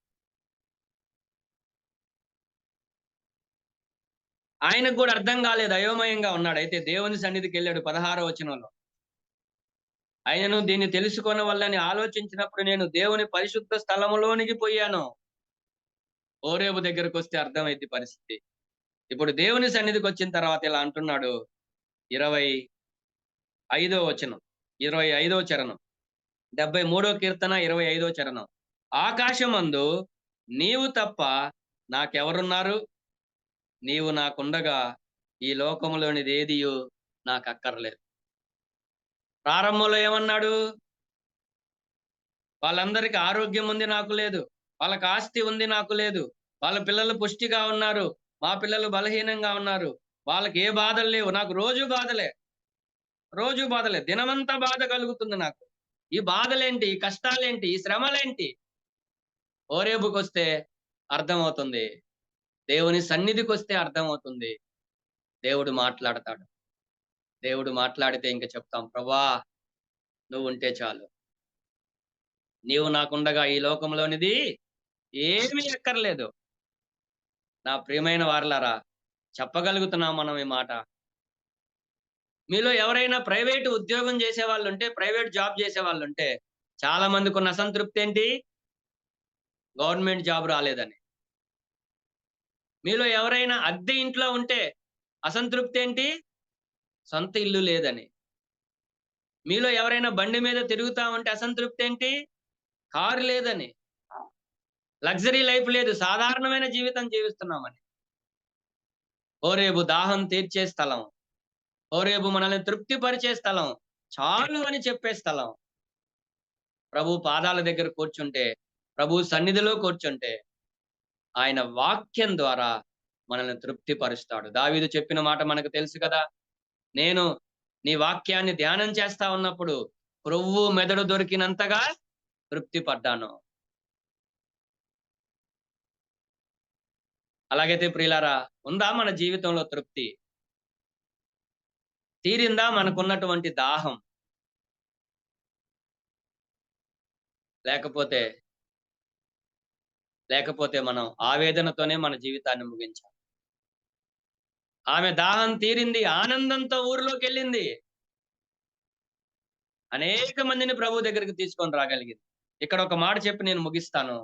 ఆయనకు కూడా అర్థం కాలేదు, అయోమయంగా ఉన్నాడు. అయితే దేవుని సన్నిధికి వెళ్ళాడు 16వ వచనంలో. ఆయనను దీన్ని తెలుసుకున్న వల్లని ఆలోచించినప్పుడు నేను దేవుని పరిశుద్ధ స్థలములోనికి పోయాను. హోరేబు దగ్గరకు వస్తే అర్థమైంది పరిస్థితి. ఇప్పుడు దేవుని సన్నిధికి వచ్చిన తర్వాత ఇలా అంటున్నాడు. 25వ వచనం, 25వ చరణం, 73వ కీర్తన 25వ చరణం. ఆకాశమందు నీవు తప్ప నాకెవరున్నారు? నీవు నాకుండగా ఈ లోకములోనిది ఏదియు నాకు అక్కర్లేదు. ప్రారంభంలో ఏమన్నాడు? వాళ్ళందరికీ ఆరోగ్యం ఉంది, నాకు లేదు. వాళ్ళకి ఆస్తి ఉంది, నాకు లేదు. వాళ్ళ పిల్లలు పుష్టిగా ఉన్నారు, మా పిల్లలు బలహీనంగా ఉన్నారు. వాళ్ళకి ఏ బాధలు లేవు, నాకు రోజు బాధలే, దినమంతా బాధ కలుగుతుంది నాకు. ఈ బాధలేంటి, ఈ కష్టాలేంటి, ఈ శ్రమలేంటి? హోరేబుకి వస్తే అర్థమవుతుంది, దేవుని సన్నిధికి వస్తే అర్థమవుతుంది. దేవుడు మాట్లాడతాడు. దేవుడు మాట్లాడితే ఇంక చెప్తాం, ప్రభా నువ్వు ఉంటే చాలు, నీవు నాకుండగా ఈ లోకంలోనిది ఏమీ అక్కర్లేదు. నా ప్రియమైన వారలారా, చెప్పగలుగుతున్నాం మనం ఈ మాట? మీలో ఎవరైనా ప్రైవేట్ ఉద్యోగం చేసే వాళ్ళు ఉంటే, ప్రైవేట్ జాబ్ చేసే వాళ్ళు ఉంటే, చాలా మందికి ఉన్న అసంతృప్తి ఏంటి? గవర్నమెంట్ జాబ్ రాలేదని. మీలో ఎవరైనా అద్దె ఇంట్లో ఉంటే అసంతృప్తి ఏంటి? సొంత ఇల్లు లేదని. మీలో ఎవరైనా బండి మీద తిరుగుతా ఉంటే అసంతృప్తి ఏంటి? కారు లేదని. లగ్జరీ లైఫ్ లేదు, సాధారణమైన జీవితం జీవిస్తున్నామని. హోరేబు దాహం తీర్చే స్థలం, హోరేబు మనల్ని తృప్తిపరిచే స్థలం, చాలు అని చెప్పే స్థలం. ప్రభు పాదాల దగ్గర కూర్చుంటే, ప్రభు సన్నిధిలో కూర్చుంటే ఆయన వాక్యం ద్వారా మనల్ని తృప్తిపరుస్తాడు. దావీదు చెప్పిన మాట మనకు తెలుసు కదా, నేను నీ వాక్యాన్ని ధ్యానం చేస్తా ఉన్నప్పుడు క్రొవ్వు మెదడు దొరికినంతగా తృప్తి పడ్డాను. అలాగైతే ప్రియులారా, ఉందా మన జీవితంలో తృప్తి? తీరిందా మనకున్నటువంటి దాహం? లేకపోతే మనం ఆవేదనతోనే మన జీవితాన్ని ముగించాం. ఆమె దాహం తీరింది, ఆనందంతో ఊరిలోకి వెళ్ళింది, అనేక మందిని ప్రభు దగ్గరికి తీసుకొని రాగలిగింది. ఇక్కడ ఒక మాట చెప్పి నేను ముగిస్తాను.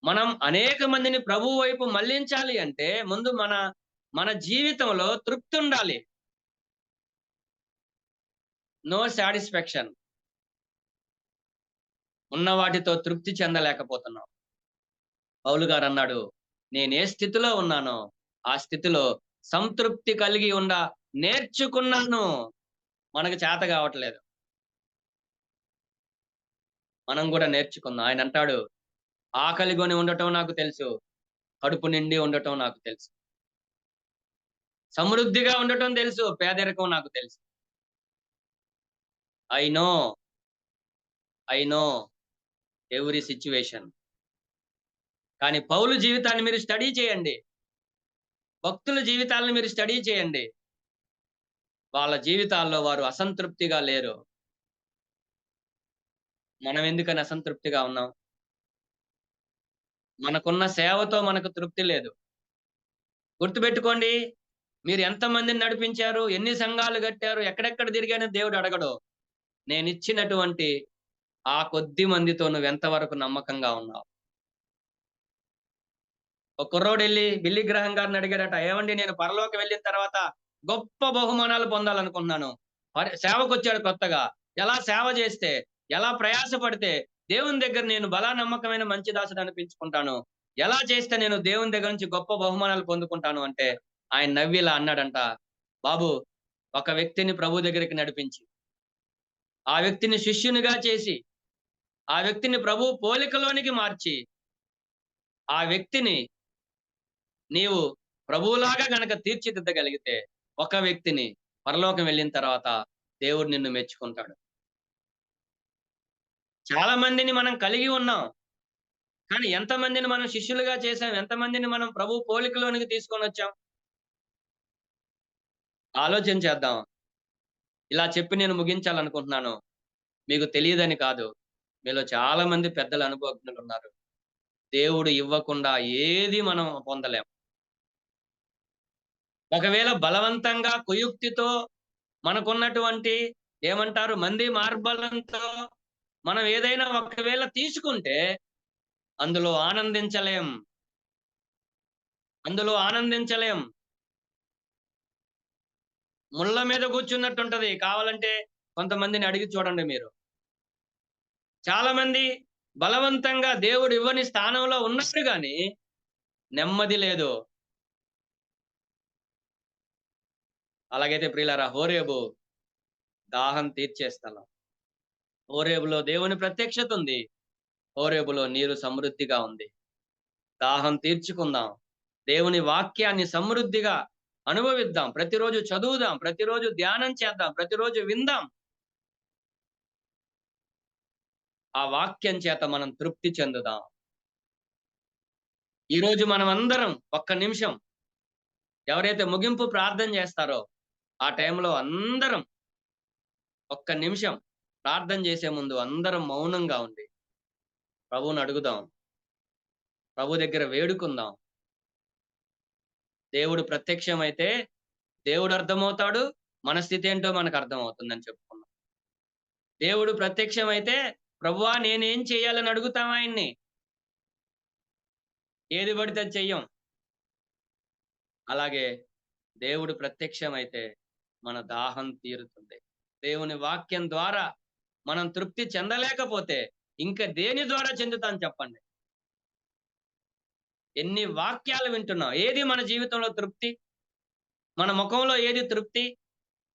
మనం అనేక మందిని ప్రభు వైపు మళ్లించాలి అంటే ముందు మన జీవితంలో తృప్తి ఉండాలి. No satisfaction. ఉన్న వాటితో తృప్తి చెందలేకపోతున్నాం. పౌలు గారు అన్నాడు, నేనే స్థితిలో ఉన్నానో ఆ స్థితిలో సంతృప్తి కలిగి నేర్చుకున్నాను. మనకు చేత కావట్లేదు, మనం కూడా నేర్చుకుందాం. ఆయన అంటాడు, ఆకలిగొని ఉండటం నాకు తెలుసు, కడుపు నిండి ఉండటం నాకు తెలుసు, సమృద్ధిగా ఉండటం తెలుసు, పేదరికం నాకు తెలుసు. I know every situation. కానీ పౌలు జీవితాన్ని మీరు స్టడీ చేయండి, భక్తుల జీవితాలను మీరు స్టడీ చేయండి. వాళ్ళ జీవితాల్లో వారు అసంతృప్తిగా లేరు. మనం ఎందుకని అసంతృప్తిగా ఉన్నాం? మనకున్న సేవతో మనకు తృప్తి లేదు. గుర్తుపెట్టుకోండి, మీరు ఎంతమందిని నడిపించారు, ఎన్ని సంఘాలు కట్టారు, ఎక్కడెక్కడ తిరిగానని దేవుడు అడగడు. నేను ఇచ్చినటువంటి ఆ కొద్ది మందితో నువ్వు ఎంతవరకు నమ్మకంగా ఉన్నావు? ఒక కుర్రోడు వెళ్ళి బిల్లి గ్రహం గారిని అడిగాడట, ఏమండి నేను పరలోకి వెళ్ళిన తర్వాత గొప్ప బహుమానాలు పొందాలనుకున్నాను. సేవకు వచ్చాడు కొత్తగా. ఎలా సేవ చేస్తే, ఎలా ప్రయాసపడితే దేవుని దగ్గర నేను బలా నమ్మకమైన మంచి దాసుడు అనిపించుకుంటాను, ఎలా చేస్తే నేను దేవుని దగ్గర నుంచి గొప్ప బహుమానాలు పొందుకుంటాను అంటే ఆయన నవ్వి ఇలా అన్నాడంట, బాబు, ఒక వ్యక్తిని ప్రభు దగ్గరికి నడిపించి, ఆ వ్యక్తిని శిష్యునిగా చేసి, ఆ వ్యక్తిని ప్రభు పోలికలోనికి మార్చి, ఆ వ్యక్తిని నీవు ప్రభువులాగా గనక తీర్చిదిద్దగలిగితే ఒక వ్యక్తిని పరలోకం వెళ్ళిన తర్వాత దేవుడు నిన్ను మెచ్చుకుంటాడు. చాలా మందిని మనం కలిగి ఉన్నాం, కానీ ఎంతమందిని మనం శిష్యులుగా చేశాం, ఎంతమందిని మనం ప్రభు పోలికలోనికి తీసుకొని వచ్చాం? ఆలోచన చేద్దాం. ఇలా చెప్పి నేను ముగించాలనుకుంటున్నాను. మీకు తెలియదని కాదు, మీలో చాలా మంది పెద్దల అనుభవజ్ఞులు ఉన్నారు. దేవుడు ఇవ్వకుండా ఏది మనం పొందలేం. ఒకవేళ బలవంతంగా కుయుక్తితో మనకున్నటువంటి ఏమంటారు మంది మార్బలంతో మనం ఏదైనా ఒకవేళ తీసుకుంటే అందులో ఆనందించలేం. ముళ్ళ మీద కూర్చున్నట్టుంటది. కావాలంటే కొంతమందిని అడిగి చూడండి మీరు. చాలా మంది బలవంతంగా దేవుడు ఇవ్వని స్థానంలో ఉన్నారు కానీ నెమ్మది లేదు. అలాగైతే ప్రియులారా, హోరేబు దాహం తీర్చే స్థలం. హోరేబులో దేవుని ప్రత్యక్షత ఉంది, హోరేబులో నీరు సమృద్ధిగా ఉంది. దాహం తీర్చుకుందాం, దేవుని వాక్యాన్ని సమృద్ధిగా అనుభవిద్దాం, ప్రతిరోజు చదువుదాం, ప్రతిరోజు ధ్యానం చేద్దాం, ప్రతిరోజు విందాం. ఆ వాక్యం చేత మనం తృప్తి చెందుదాం. ఈరోజు మనం అందరం ఒక్క నిమిషం, ఎవరైతే ముగింపు ప్రార్థన చేస్తారో ఆ టైంలో అందరం ఒక్క నిమిషం ప్రార్థన చేసే ముందు అందరం మౌనంగా ఉండి ప్రభువుని అడుగుదాం, ప్రభు దగ్గర వేడుకుందాం. దేవుడు ప్రత్యక్షమైతే దేవుడు అర్థమవుతాడు, మన స్థితి ఏంటో మనకు అర్థమవుతుందని చెప్పుకున్నాం. దేవుడు ప్రత్యక్షమైతే ప్రభువా నేనేం చేయాలని అడుగుతాం ఆయన్ని. ఏది పడితే చెయ్యం. అలాగే దేవుడు ప్రత్యక్షమైతే మన దాహం తీరుతుంది. దేవుని వాక్యం ద్వారా మనం తృప్తి చెందలేకపోతే ఇంకా దేని ద్వారా చెందుతాం చెప్పండి? ఎన్ని వాక్యాలు వింటున్నాం, ఏది మన జీవితంలో తృప్తి? మన ముఖంలో ఏది తృప్తి?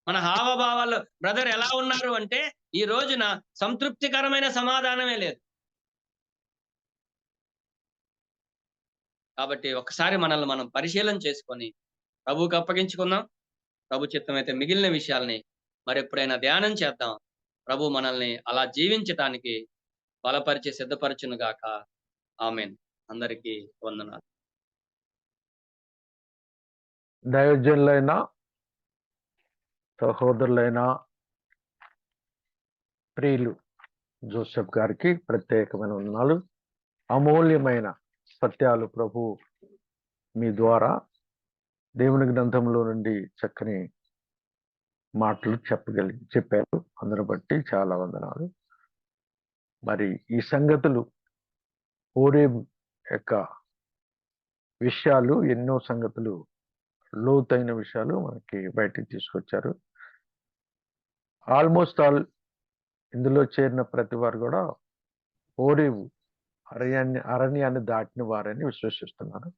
మన హావభావాలు, బ్రదర్ ఎలా ఉన్నారు అంటే ఈ రోజున సంతృప్తికరమైన సమాధానమే లేదు. కాబట్టి ఒకసారి మనల్ని మనం పరిశీలన చేసుకొని ప్రభువుకి అప్పగించుకుందాం. ప్రభు చిత్తమైతే మిగిలిన విషయాల్ని మరెప్పుడైనా ధ్యానం చేద్దాం. ప్రభు మనల్ని అలా జీవించటానికి బలపరిచి సిద్ధపరచును గాక. ఆమేన్. అందరికీ వందనాలు. దైవజనులైన సహోదరులైన ప్రియులు జోసెఫ్ గారికి ప్రత్యేకమైన వందనాలు. అమూల్యమైన సత్యాలు ప్రభు మీ ద్వారా దేవుని గ్రంథంలో నుండి చక్కని మాటలు చెప్పారు. అందును బట్టి చాలా వందనాలు. మరి ఈ సంగతులు హోరేబు యొక్క విషయాలు, ఎన్నో సంగతులు, లోతైన విషయాలు మనకి బయటికి తీసుకొచ్చారు. ఆల్మోస్ట్ ఆల్ ఇందులో చేరిన ప్రతి వారు కూడా హోరేబు అరణ్యాన్ని దాటిన వారని విశ్వసిస్తున్నారు.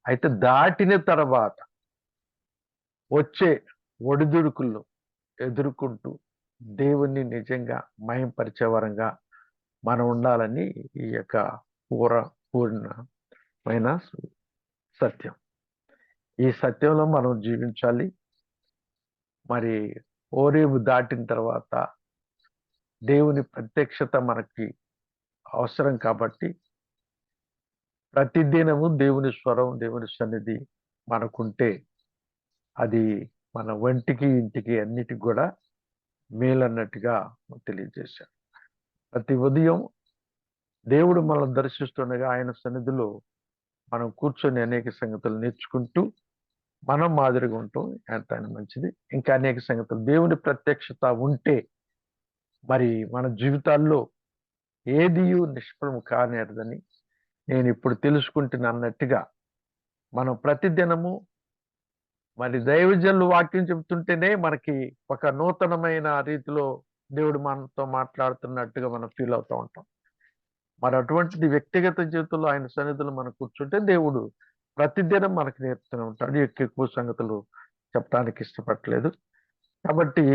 అయితే దాటిన తర్వాత వచ్చే ఒడిదుడుకులను ఎదుర్కొంటూ దేవుణ్ణి నిజంగా మహింపరిచే వరంగా మనం ఉండాలని ఈ యొక్క పూర్ణమైన సత్యం. ఈ సత్యంలో మనం జీవించాలి. మరి హోరేబు దాటిన తర్వాత దేవుని ప్రత్యక్షత మనకి అవసరం కాబట్టి ప్రతిదినము దేవుని స్వరం, దేవుని సన్నిధి మనకుంటే అది మన వంటికి, ఇంటికి, అన్నిటికి కూడా మేలన్నట్టుగా తెలియజేశారు. ప్రతి ఉదయం దేవుడు మనల్ని దర్శిస్తుండగా ఆయన సన్నిధిలో మనం కూర్చొని అనేక సంగతులు నేర్చుకుంటూ మనం మాదిరిగా ఉంటాం. ఎంతైనా మంచిది. ఇంకా అనేక సంగతులు దేవుని ప్రత్యక్షత ఉంటే మరి మన జీవితాల్లో ఏది నిష్ఫలం కానేరదని నేను ఇప్పుడు తెలుసుకుంటున్నా అన్నట్టుగా మనం ప్రతిదినము మరి దైవజనులు వాక్యం చెబుతుంటేనే మనకి ఒక నూతనమైన రీతిలో దేవుడు మనతో మాట్లాడుతున్నట్టుగా మనం ఫీల్ అవుతూ ఉంటాం. మరి అటువంటిది వ్యక్తిగత జీవితంలో ఆయన సన్నిధులు మనం కూర్చుంటే దేవుడు ప్రతిదినం మనకు నేర్పుతూనే ఉంటాడు. ఎక్కువ సంగతులు చెప్పడానికి ఇష్టపడలేదు. కాబట్టి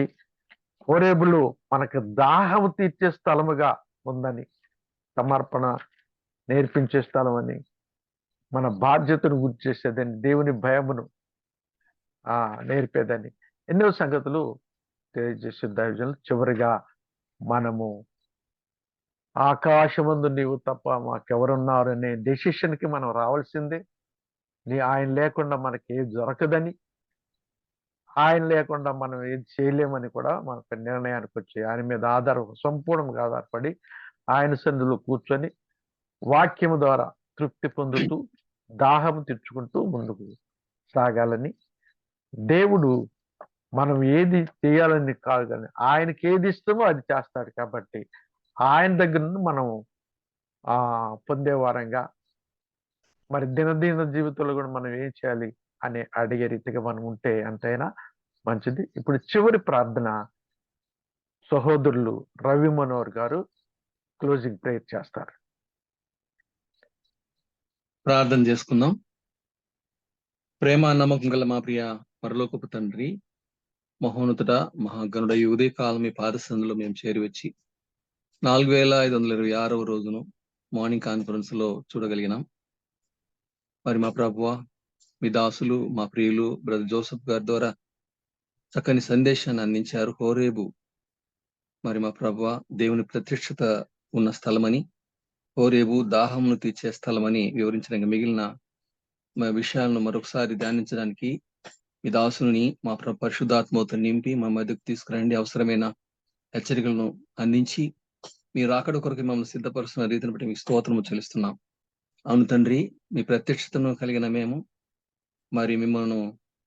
హోరేబులో మనకు దాహం తీర్చే స్థలముగా ఉందని, సమర్పణ నేర్పించే స్థలం అని, మన బాధ్యతను గుర్తు చేసేదని, దేవుని భయమును నేర్పేదని ఎన్నో సంగతులు తెలియజేసే దైవజనులు. చివరిగా మనము ఆకాశమందు నీవు తప్ప మాకెవరున్నారు అనే డెసిషన్కి మనం రావాల్సిందే. ఆయన లేకుండా మనకి ఏది దొరకదని, ఆయన లేకుండా మనం ఏది చేయలేమని కూడా మనకు నిర్ణయానికి వచ్చి ఆయన మీద సంపూర్ణంగా ఆధారపడి ఆయన సన్నిధిలో కూర్చొని వాక్యము ద్వారా తృప్తి పొందుతూ దాహం తెచ్చుకుంటూ ముందుకు సాగాలని, దేవుడు మనం ఏది చేయాలని కాదు కానీ ఆయనకి ఏది ఇష్టమో అది చేస్తాడు. కాబట్టి ఆయన దగ్గర నుండి మనం పొందే వారంగా మరి దినదిన జీవితంలో కూడా మనం ఏం చేయాలి అని అడిగే రీతిగా మనం ఉంటే అంతైనా మంచిది. ఇప్పుడు చివరి ప్రార్థన సహోదరులు రవి మనోహర్ గారు క్లోజింగ్ ప్రేయర్ చేస్తారు. ప్రార్థన చేసుకుందాం. ప్రేమ నమ్మకం గల మా ప్రియ పరలోకపు తండ్రి, మహోన్నతుడ, మహాగణుడ, ఈ ఉదయకాలం మీ పాదసందులో మేము చేరి వచ్చి 4526వ రోజును మార్నింగ్ కాన్ఫరెన్స్ లో చూడగలిగినాం. మరి మా ప్రభువా, మీ దాసులు, మా ప్రియులు బ్రదర్ జోసెఫ్ గారి ద్వారా చక్కని సందేశాన్ని అందించారు. హోరేబు మరి మా ప్రభువా దేవుని ప్రత్యక్షత ఉన్న స్థలమని, హోరేబు దాహమును తీర్చే స్థలమని వివరించిన మిగిలిన విషయాలను మరొకసారి ధ్యానించడానికి మీ దాసుని మా పరిశుద్ధాత్మతో నింపి మా మధ్యకు తీసుకురండి. అవసరమైన హెచ్చరికలను అందించి మీరు రాకడ కొరకు మమ్మల్ని సిద్ధపరుస్తున్న రీతిని బట్టి మీకు స్తోత్రము చెల్లిస్తున్నాం. అవును తండ్రి, మీ ప్రత్యక్షతను కలిగిన మేము మరి మిమ్మల్ని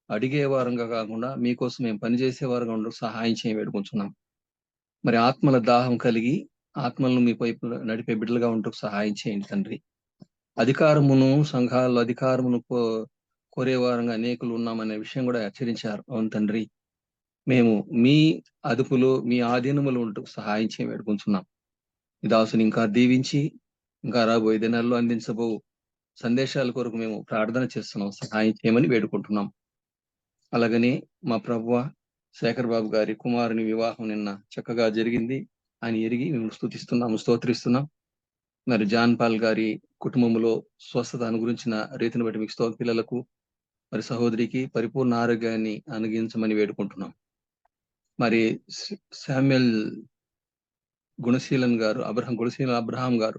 అడిగే వారంగా కాకుండా మీకోసం మేము పనిచేసేవారుగా ఉండ సహాయం చేయ వేడుకుంటున్నాం. మరి ఆత్మల దాహం కలిగి ఆత్మలను మీ వైపు నడిపే బిడ్డలుగా ఉంటూ సహాయం చేయండి తండ్రి. అధికారమును సంఘాల్లో అధికారమును కోరేవారంగా అనేకులు ఉన్నామనే విషయం కూడా హెచ్చరించారు. అవును తండ్రి, మేము మీ అదుపులో మీ ఆధీనములు ఉంటూ సహాయం చేయ వేడుకుంటున్నాం. ఈ దాసుని ఇంకా దీవించి ఇంకా రాబోయే దినాల్లో అందించబో సందేశాల కొరకు మేము ప్రార్థన చేస్తున్నాం. సహాయం చేయమని వేడుకుంటున్నాం. అలాగనే మా ప్రభువ శేఖర్ బాబు గారి కుమారుని వివాహం నిన్న చక్కగా జరిగింది అని ఎరిగి మేము స్తోత్రిస్తున్నాం. మరి జాన్ పాల్ గారి కుటుంబంలో స్వస్థత అనుగురించిన రీతిని బట్టి మీకు పిల్లలకు మరి సహోదరికి పరిపూర్ణ ఆరోగ్యాన్ని అనుగ్రహించమని వేడుకుంటున్నాం. మరి శామ్యుయల్ గుణశీలన్ గారు, గుణశీల అబ్రహాం గారు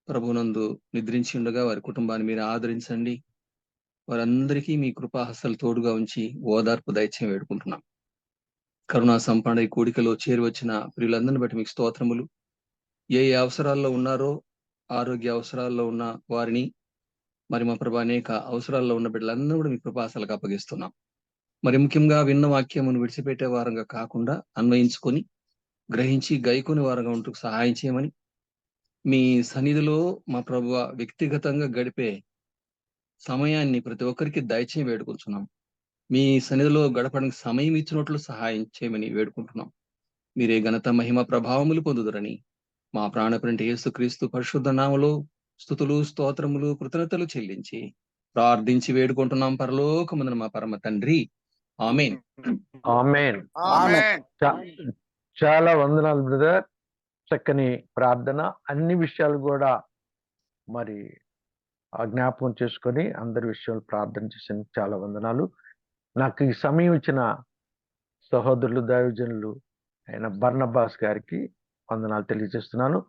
ప్రభునందు నిద్రించి ఉండగా వారి కుటుంబాన్ని మీరు ఆదరించండి. వారందరికీ మీ కృపాహస్తాలు తోడుగా ఉంచి ఓదార్పు దయచేయం వేడుకుంటున్నాం. కరుణా సంపన్న ఈ కూడికలో చేరి వచ్చిన ప్రియులందరిని బట్టి మీకు స్తోత్రములు. ఏ అవసరాల్లో ఉన్నారో, ఆరోగ్య అవసరాల్లో ఉన్న వారిని, మరి మా ప్రభా అనేక అవసరాల్లో ఉన్న బిడ్డలందరూ కూడా మీ కృపాసలకు అప్పగిస్తున్నాం. మరి ముఖ్యంగా విన్న వాక్యమును విడిచిపెట్టే వారంగా కాకుండా అన్వయించుకొని గ్రహించి గైకొని వారంగా ఉంటూ సహాయం చేయమని, మీ సన్నిధిలో మా ప్రభువా వ్యక్తిగతంగా గడిపే సమయాన్ని ప్రతి ఒక్కరికి దయచేసి వేడుకుంటున్నాం. మీ సన్నిధిలో గడపడానికి సమయం ఇచ్చినట్లు సహాయం చేయమని వేడుకుంటున్నాం. మీరే ఘనత మహిమ ప్రభావములు పొందుదురని మా ప్రాణప్రింటి యేసుక్రీస్తు పరిశుద్ధ నామములో స్తుతులు స్తోత్రములు కృతజ్ఞతలు చెల్లించి ప్రార్థించి వేడుకుంటున్నాం పరలోకమందున మా పరమ తండ్రి. ఆమేన్. ఆమేన్. ఆమేన్. చాలా వందనాలు బ్రదర్. చక్కని ప్రార్థన, అన్ని విషయాలు కూడా మరి జ్ఞాపకం చేసుకొని అందరి విషయాలు ప్రార్థన చేసిన చాలా వందనాలు. నాకు ఈ సమయం ఇచ్చిన సహోదరులు దైవజనులు అయిన బర్నబాస్ గారికి వందనాలు తెలియజేస్తున్నాను.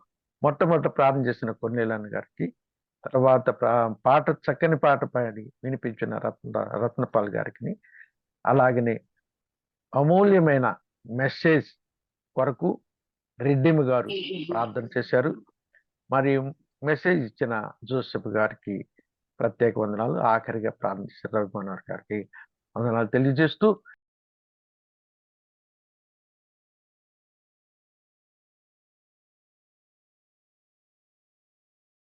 మొట్టమొదట ప్రార్థన చేసిన కొన్నేలన్న గారికి, తర్వాత పాట చక్కని పాట పాడి వినిపించిన రత్నపాల్ గారికి, అలాగనే అమూల్యమైన మెసేజ్ కొరకు రెడ్డిమి గారు ప్రార్థన చేశారు. మరియు మెసేజ్ ఇచ్చిన జోసెఫ్ గారికి ప్రత్యేక వందనాలు. ఆఖరిగా ప్రార్థన చేసిన రవికుమార్ గారికి వందనాలు తెలియజేస్తూ